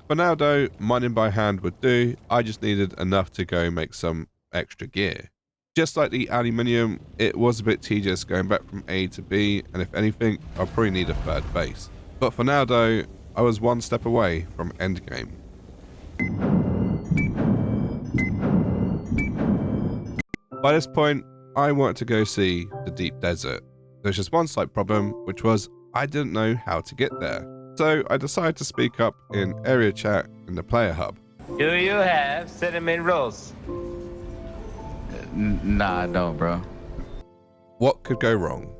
Speaker 10: For now though, mining by hand would do. I just needed enough to go make some extra gear. Just like the aluminium, it was a bit tedious going back from A to B, and if anything, I'll probably need a third base. But for now though, I was one step away from endgame. By this point, I wanted to go see the deep desert. There's just one slight problem, which was I didn't know how to get there. So I decided to speak up in area chat in the player hub.
Speaker 19: Do you have cinnamon rolls?
Speaker 20: Nah, I don't, bro.
Speaker 1: What could go wrong?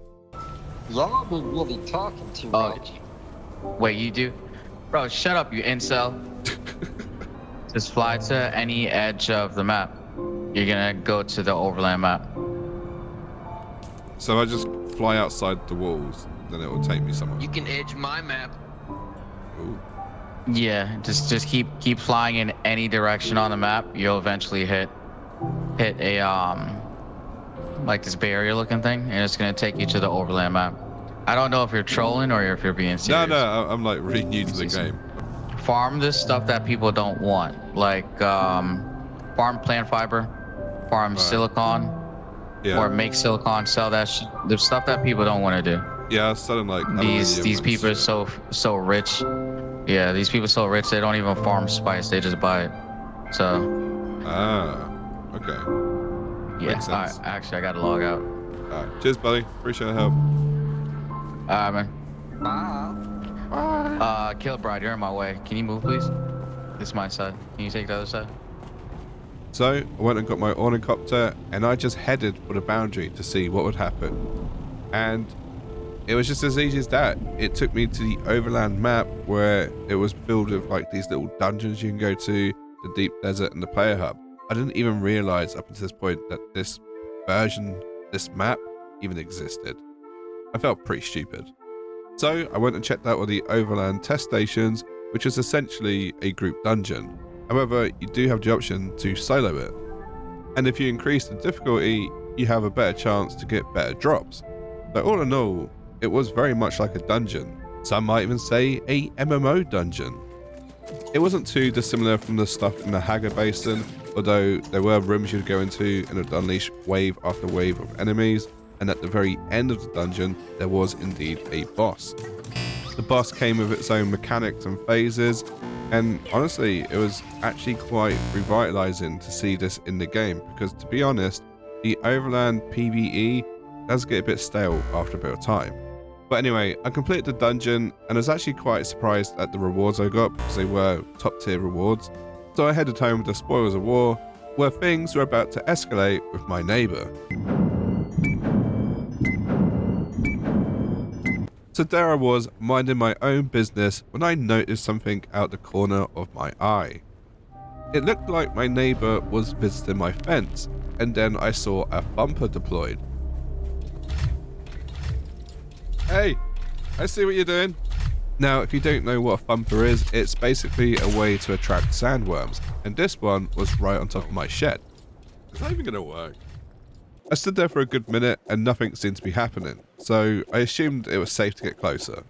Speaker 21: Y'all be really talking too much.
Speaker 20: Wait, you do? Bro, shut up, you incel. Just fly to any edge of the map. You're gonna go to the overland map.
Speaker 10: So I just fly outside the walls, then it will take me somewhere.
Speaker 21: You can edge my map.
Speaker 10: Ooh.
Speaker 20: Yeah, just keep flying in any direction on the map. You'll eventually hit a like this barrier looking thing, and it's gonna take you to the overland map. I don't know if you're trolling or if you're being serious.
Speaker 10: No, I'm like really new to the game.
Speaker 20: Farm this stuff that people don't want, like farm plant fiber, farm silicon, or make silicon, sell that shit. There's stuff that people don't want to do.
Speaker 10: Yeah, selling like
Speaker 20: these people are so rich. Yeah, these people are so rich they don't even farm spice, they just buy it. So.
Speaker 10: Okay.
Speaker 20: Yeah. Alright, actually I gotta log out.
Speaker 10: Alright, cheers, buddy. Appreciate the help.
Speaker 20: Alright, man. Bye. Killbride, you're in my way. Can you move, please? This is my side. Can you take the other side?
Speaker 10: So I went and got my ornithopter, and I just headed for the boundary to see what would happen. And it was just as easy as that. It took me to the overland map where it was filled with like these little dungeons you can go to, the deep desert and the player hub. I didn't even realize up until this point that this version, this map even existed. I felt pretty stupid. So I went and checked out all the overland test stations, which is essentially a group dungeon. However, you do have the option to solo it. And if you increase the difficulty, you have a better chance to get better drops. So all in all, it was very much like a dungeon. Some might even say a MMO dungeon. It wasn't too dissimilar from the stuff in the Hagar Basin, although there were rooms you'd go into and it would unleash wave after wave of enemies, and at the very end of the dungeon, there was indeed a boss. The boss came with its own mechanics and phases, and honestly, it was actually quite revitalizing to see this in the game, because to be honest, the Overland PvE does get a bit stale after a bit of time. But anyway, I completed the dungeon and I was actually quite surprised at the rewards I got because they were top tier rewards. So I headed home with the spoils of war, where things were about to escalate with my neighbor. So there I was, minding my own business, when I noticed something out the corner of my eye. It looked like my neighbor was visiting my fence, and then I saw a thumper deployed. Hey, I see what you're doing. Now, if you don't know what a thumper is, it's basically a way to attract sandworms, and this one was right on top of my shed. Is that even gonna work? I stood there for a good minute and nothing seemed to be happening, so I assumed it was safe to get closer.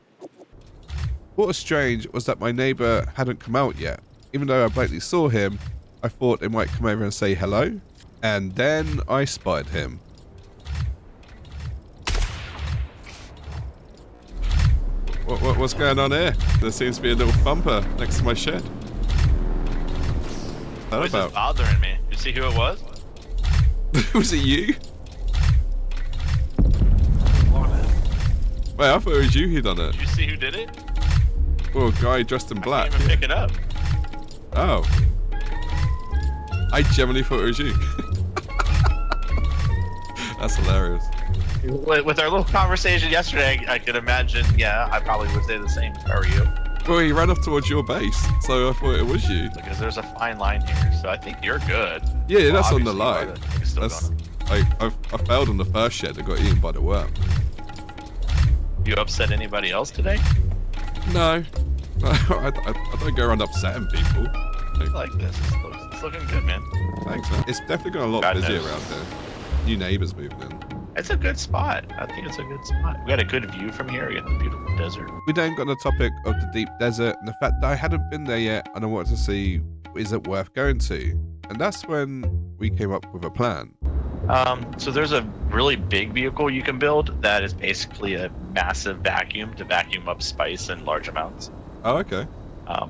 Speaker 10: What was strange was that my neighbor hadn't come out yet. Even though I blatantly saw him, I thought they might come over and say hello, and then I spotted him. What's going on here? There seems to be a little thumper next to my shed.
Speaker 18: What's this bothering me? You see who it was?
Speaker 10: Was it you? Wait, I thought it was you who done it.
Speaker 18: Did you see who did it?
Speaker 10: Oh, a guy dressed in black.
Speaker 18: I can't even pick it up.
Speaker 10: Oh. I genuinely thought it was you. That's hilarious.
Speaker 18: With our little conversation yesterday, I could imagine, yeah, I probably would say the same if I were you.
Speaker 10: Well, he ran off towards your base, so I thought it was you.
Speaker 18: Because there's a fine line here, so I think you're good.
Speaker 10: Yeah,
Speaker 18: well,
Speaker 10: that's on the line. I failed on the first shed and got eaten by the worm.
Speaker 18: You upset anybody else today?
Speaker 10: No. I don't go around upsetting people.
Speaker 18: I like this. It's looking good, man.
Speaker 10: Thanks, man. It's definitely got a lot busier around here. New neighbors moving in.
Speaker 18: It's a good spot. I think it's a good spot. We got a good view from here. We got the beautiful desert.
Speaker 10: We then got on the topic of the deep desert and the fact that I hadn't been there yet and I wanted to see, is it worth going to? And that's when we came up with a plan.
Speaker 18: So there's a really big vehicle you can build that is basically a massive vacuum to vacuum up spice in large amounts.
Speaker 10: Oh, okay.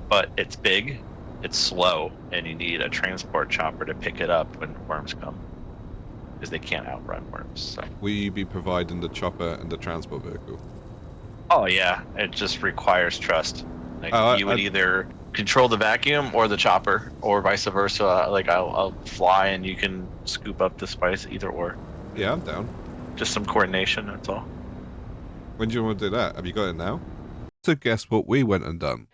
Speaker 18: But it's big, it's slow, and you need a transport chopper to pick it up when worms come. Because they can't outrun worms. So.
Speaker 10: Will you be providing the chopper and the transport vehicle?
Speaker 18: Oh yeah, it just requires trust. Like you would either control the vacuum or the chopper, or vice versa. Like I'll fly and you can scoop up the spice, either or.
Speaker 10: Yeah, I'm down.
Speaker 18: Just some coordination, that's all.
Speaker 10: When do you want to do that? Have you got it now? So guess what we went and done?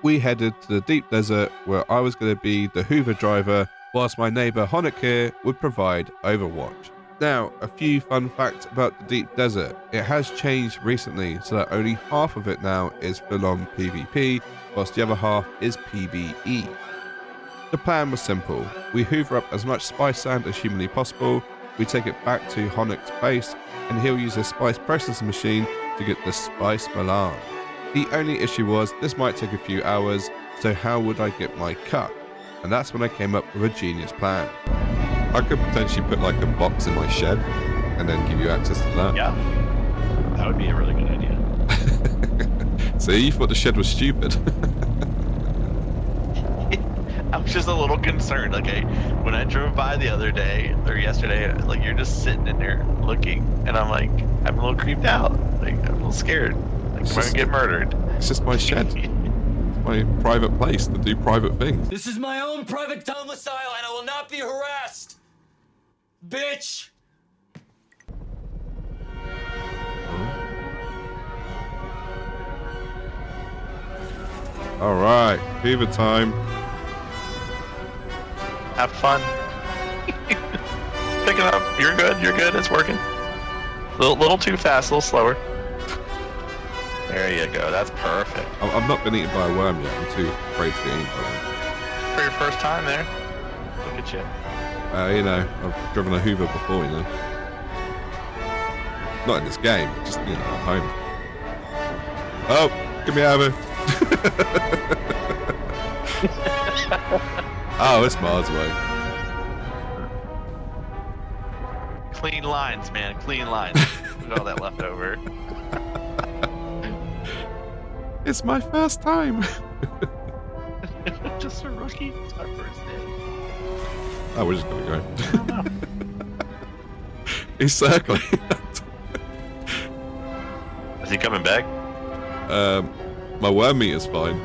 Speaker 10: We headed to the deep desert where I was going to be the Hoover driver, whilst my neighbour Honik here would provide Overwatch. Now, a few fun facts about the deep desert. It has changed recently so that only half of it now is full-on PvP, whilst the other half is PvE. The plan was simple. We hoover up as much spice sand as humanly possible, we take it back to Honik's base, and he'll use a spice processing machine
Speaker 1: to get the spice melange. The only issue was this might take a few hours, so how would I get my cut? And that's when I came up with a genius plan. I could potentially put like a box in my shed and then give you access to that.
Speaker 18: Yeah, that would be a really good idea.
Speaker 1: So you thought the shed was stupid?
Speaker 18: I was just a little concerned. Okay, when I drove by the other day or yesterday, like you're just sitting in there looking, and I'm like, I'm a little creeped out. Like I'm a little scared. Like I'm gonna get murdered.
Speaker 1: It's just my shed. It's my private place to do private things.
Speaker 2: This is my own private domicile and I will not be harassed. Bitch!
Speaker 1: All right, fever time.
Speaker 18: Have fun. Pick it up. You're good. You're good. It's working. Little too fast. A little slower. There you go. That's perfect.
Speaker 1: I've not been eaten by a worm yet. I'm too afraid to get eaten by one.
Speaker 18: For your first time there. Look at you.
Speaker 1: You know, I've driven a Hoover before, you know. Not in this game, but just, you know, at home. Oh, get me over. Oh, it's miles away.
Speaker 18: Clean lines, man. Clean lines. Look at all that left over.
Speaker 1: It's my first time.
Speaker 18: Just a rookie. It's my first day.
Speaker 1: Oh, we're just gonna go. He's circling.
Speaker 18: Is he coming back?
Speaker 1: My worm meter's fine.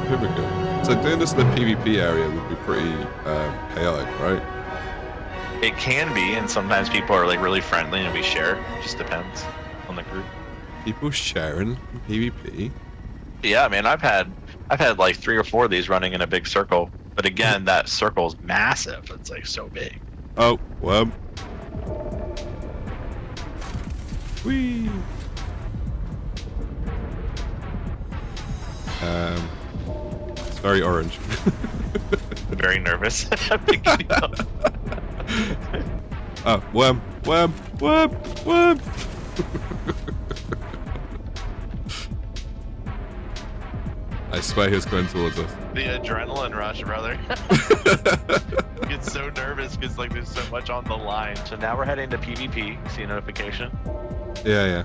Speaker 1: Here we go. So doing this in the PvP area would be pretty chaotic, right?
Speaker 18: It can be, and sometimes people are like really friendly and we share. It just depends on the group.
Speaker 1: People sharing PvP.
Speaker 18: Yeah, man, I've had like 3 or 4 of these running in a big circle. But again, that circle's massive. It's like so big.
Speaker 1: Oh, worm. Whee. It's very orange.
Speaker 18: Very nervous.
Speaker 1: Oh, worm. I swear he was going towards us.
Speaker 18: The adrenaline rush, brother. Get so nervous because like there's so much on the line. So now we're heading to PvP. See a notification?
Speaker 1: Yeah.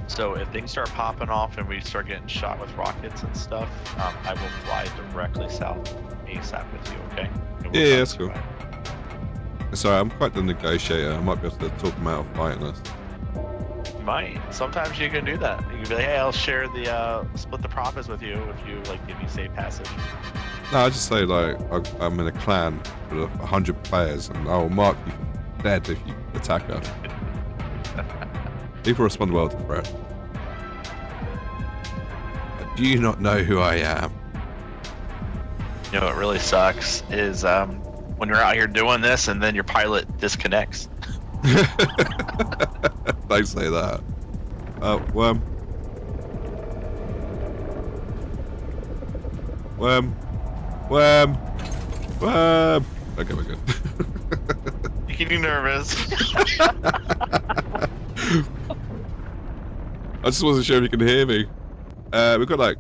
Speaker 18: So if things start popping off and we start getting shot with rockets and stuff, I will fly directly south ASAP with you, okay?
Speaker 1: Yeah, that's cool. Sorry, I'm quite the negotiator. I might be able to talk him out of fighting us.
Speaker 18: You might. Sometimes you can do that. You can be like, hey, I'll share the, split the profits with you if you, like, give me safe passage.
Speaker 1: No, I just say, like, I'm in a clan with 100 players, and I will mark you dead if you attack us. People respond well to threat. Do you not know who I am?
Speaker 18: You know what really sucks is when you're out here doing this and then your pilot disconnects.
Speaker 1: Don't say that. Oh, worm. Okay, we're good.
Speaker 18: You keep me nervous.
Speaker 1: I just wasn't sure if you can hear me. We've got like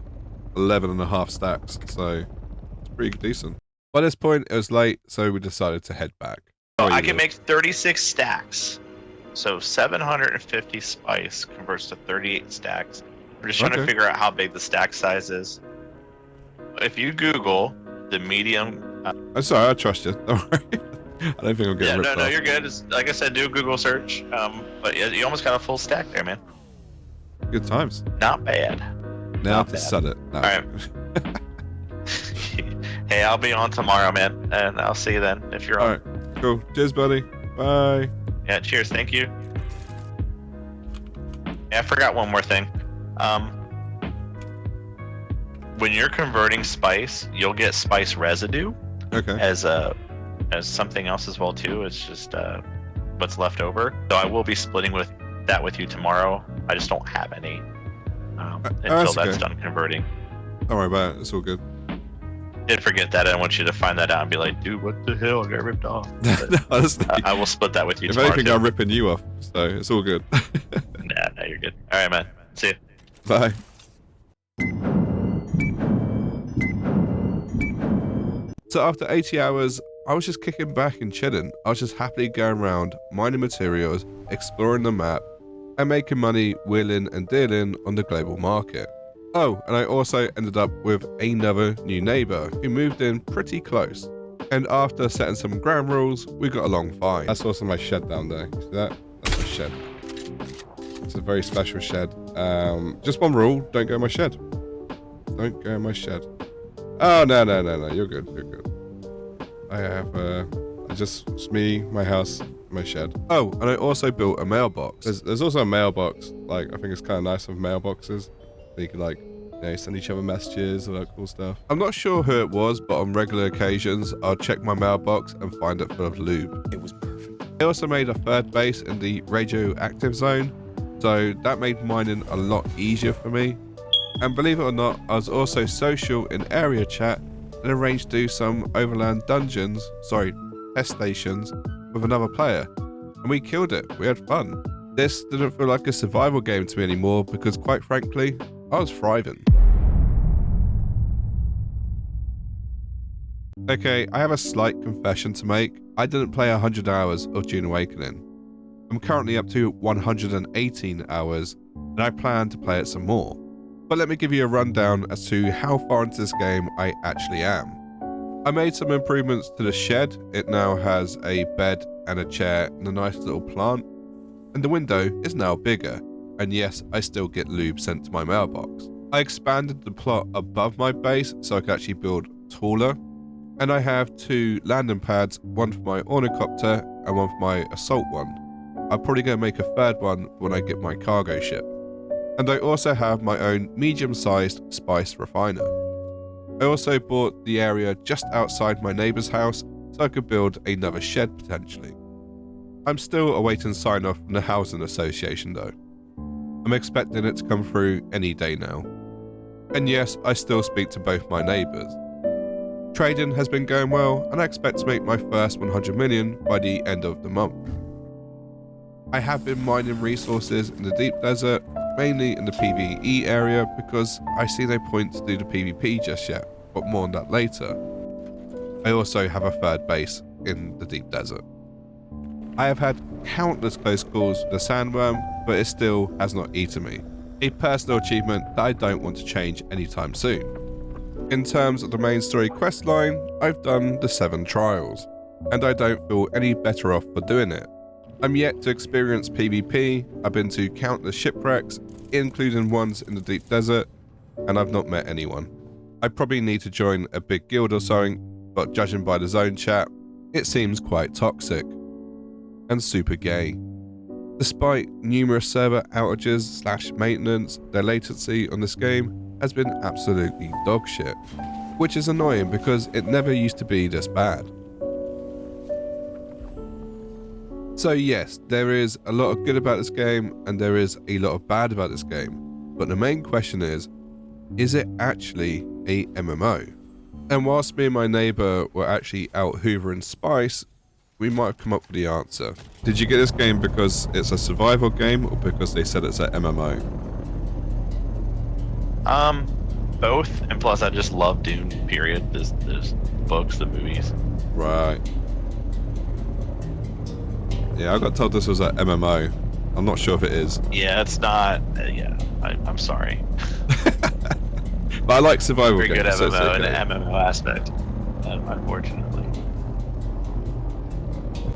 Speaker 1: 11.5 stacks, so it's pretty decent. By this point, it was late, so we decided to head back.
Speaker 18: So I can make 36 stacks. So 750 spice converts to 38 stacks. We're just trying to figure out how big the stack size is. If you Google the medium...
Speaker 1: I'm sorry, I trust you. Don't worry. I don't think I'm getting ripped
Speaker 18: No,
Speaker 1: off.
Speaker 18: you're good. Like I said, do a Google search. But you almost got a full stack there, man.
Speaker 1: Good times.
Speaker 18: Not bad.
Speaker 1: Now to set it. No.
Speaker 18: All right. Hey, I'll be on tomorrow, man, and I'll see you then if you're on.
Speaker 1: All right. Cool. Cheers, buddy. Bye.
Speaker 18: Yeah, cheers. Thank you. Yeah, I forgot one more thing. When you're converting spice, you'll get spice residue.
Speaker 1: Okay.
Speaker 18: As something else as well too. It's just what's left over. So I will be splitting that with you tomorrow. I just don't have any until that's done converting.
Speaker 1: Don't worry about it. It's all good.
Speaker 18: Did forget that. I don't want you to find that out and be like, dude, what the hell? I got ripped off.
Speaker 1: Honestly,
Speaker 18: I will split that with you
Speaker 1: if
Speaker 18: tomorrow.
Speaker 1: anything, I'm ripping you off, so it's all good.
Speaker 18: Alright, man. See you.
Speaker 10: Bye. So after 80 hours, I was just kicking back and chilling. I was just happily going around, mining materials, exploring the map, and making money wheeling and dealing on the global market. Oh, and I also ended up with another new neighbor who moved in pretty close. And after setting some ground rules, we got along fine. That's also my shed down there. See that? That's my shed. It's a very special shed. Just one rule, don't go in my shed. Don't go in my shed. Oh, no, you're good, you're good. I have, it's me, my house, my shed. Oh, and I also built a mailbox. There's also a mailbox, like, I think it's kind of nice with mailboxes. You can, like, you know, send each other messages, all that cool stuff. I'm not sure who it was, but on regular occasions, I'll check my mailbox and find it full of lube. It was perfect. I also made a third base in the radioactive zone, so that made mining a lot easier for me. And believe it or not, I was also social in area chat and arranged to do some overland test stations with another player. And we killed it, we had fun. This didn't feel like a survival game to me anymore because quite frankly, I was thriving. Okay, I have a slight confession to make. I didn't play 100 hours of Dune Awakening. I'm currently up to 118 hours and I plan to play it some more. But let me give you a rundown as to how far into this game I actually am. I made some improvements to the shed. It now has a bed and a chair and a nice little plant. And the window is now bigger. And yes, I still get lube sent to my mailbox. I expanded the plot above my base so I could actually build taller. And I have 2 landing pads, one for my ornithopter and one for my assault one. I'm probably going to make a third one when I get my cargo ship. And I also have my own medium-sized spice refiner. I also bought the area just outside my neighbour's house so I could build another shed potentially. I'm still awaiting sign-off from the housing association though. I'm expecting it to come through any day now. And yes, I still speak to both my neighbours. Trading has been going well and I expect to make my first 100 million by the end of the month. I have been mining resources in the deep desert, mainly in the PvE area because I see no point to do the PvP just yet, but more on that later. I also have a third base in the deep desert. I have had countless close calls with the sandworm, but it still has not eaten me. A personal achievement that I don't want to change anytime soon. In terms of the main story questline, I've done the 7 trials, and I don't feel any better off for doing it. I'm yet to experience PvP, I've been to countless shipwrecks, including ones in the deep desert, and I've not met anyone. I probably need to join a big guild or something, but judging by the zone chat, it seems quite toxic and super gay. Despite numerous server outages / maintenance, their latency on this game has been absolutely dog shit, which is annoying because it never used to be this bad. So yes, there is a lot of good about this game and there is a lot of bad about this game, but the main question is it actually a MMO? And whilst me and my neighbour were actually out hoovering spice, we might have come up with the answer. Did you get this game because it's a survival game or because they said it's a MMO?
Speaker 18: Both, and plus I just love Dune, period. There's books, the movies.
Speaker 10: Right. Yeah, I got told this was a MMO. I'm not sure if it is.
Speaker 18: Yeah, it's not. I'm sorry.
Speaker 10: But I like survival
Speaker 18: games. Very good MMO
Speaker 10: so
Speaker 18: in the MMO aspect, unfortunately.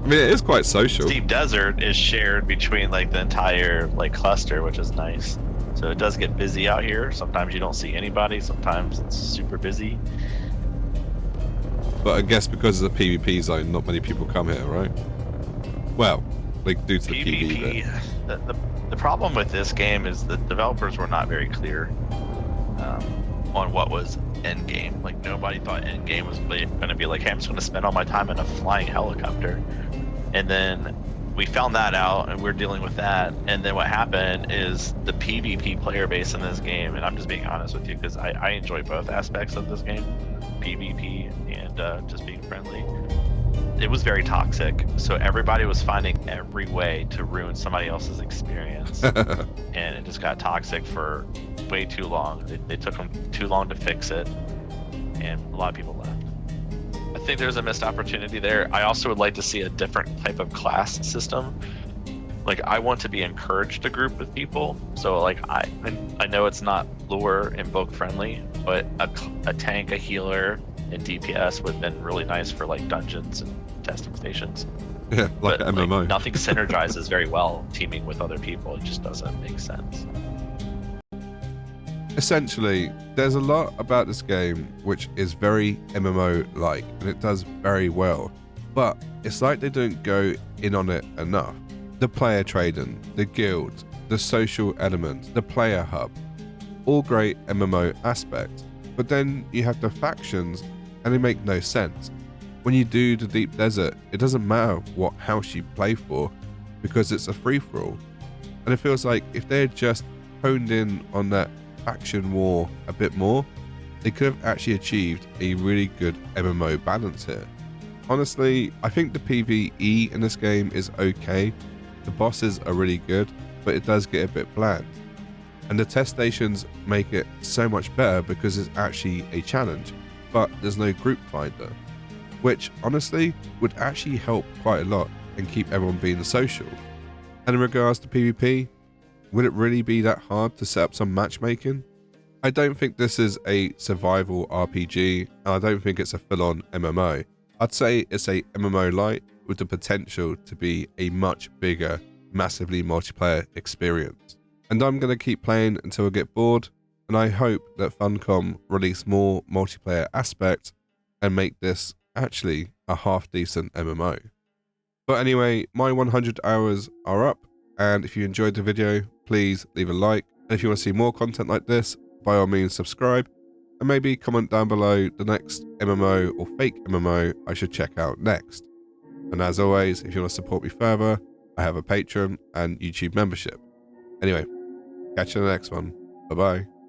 Speaker 10: I mean, it is quite social.
Speaker 18: Deep Desert is shared between like the entire like cluster, which is nice. So it does get busy out here. Sometimes you don't see anybody. Sometimes it's super busy.
Speaker 10: But I guess because it's a PvP zone, not many people come here, right? Well, like due to the PvP.
Speaker 18: The problem with this game is the developers were not very clear on what was end game. Like nobody thought end game was going to be like, hey, I'm just going to spend all my time in a flying helicopter. And then we found that out and we're dealing with that. And then what happened is the PvP player base in this game, and I'm just being honest with you because I enjoy both aspects of this game, PvP and just being friendly. it was very toxic. So everybody was finding every way to ruin somebody else's experience, and it just got toxic for way too long. They took them too long to fix it, and a lot of people left. I think there's a missed opportunity there. I also would like to see a different type of class system. Like, I want to be encouraged to group with people. So like I know it's not lure and book friendly, but a tank, a healer, and DPS would have been really nice for like dungeons and testing stations.
Speaker 10: Yeah, like
Speaker 18: but,
Speaker 10: an MMO.
Speaker 18: Like, nothing synergizes very well teaming with other people. It just doesn't make sense.
Speaker 10: Essentially, there's a lot about this game which is very MMO-like, and it does very well. But it's like they don't go in on it enough. The player trading, the guilds, the social elements, the player hub, all great MMO aspects. But then you have the factions, and they make no sense. When you do the deep desert, it doesn't matter what house you play for, because it's a free-for-all. And it feels like if they had just honed in on that faction war a bit more, they could have actually achieved a really good MMO balance here. Honestly, I think the PvE in this game is okay. The bosses are really good, but it does get a bit bland. And the test stations make it so much better because it's actually a challenge, but there's no group finder, which honestly would actually help quite a lot and keep everyone being social. And in regards to PvP, would it really be that hard to set up some matchmaking? I don't think this is a survival RPG, and I don't think it's a full-on MMO. I'd say it's a MMO light with the potential to be a much bigger, massively multiplayer experience. And I'm going to keep playing until I get bored, and I hope that Funcom release more multiplayer aspects and make this actually a half-decent MMO. But anyway, my 100 hours are up, and if you enjoyed the video, please leave a like. And if you want to see more content like this, by all means subscribe, and maybe comment down below the next MMO or fake MMO I should check out next. And as always, if you want to support me further, I have a Patreon and YouTube membership. Anyway, catch you in the next one. Bye bye.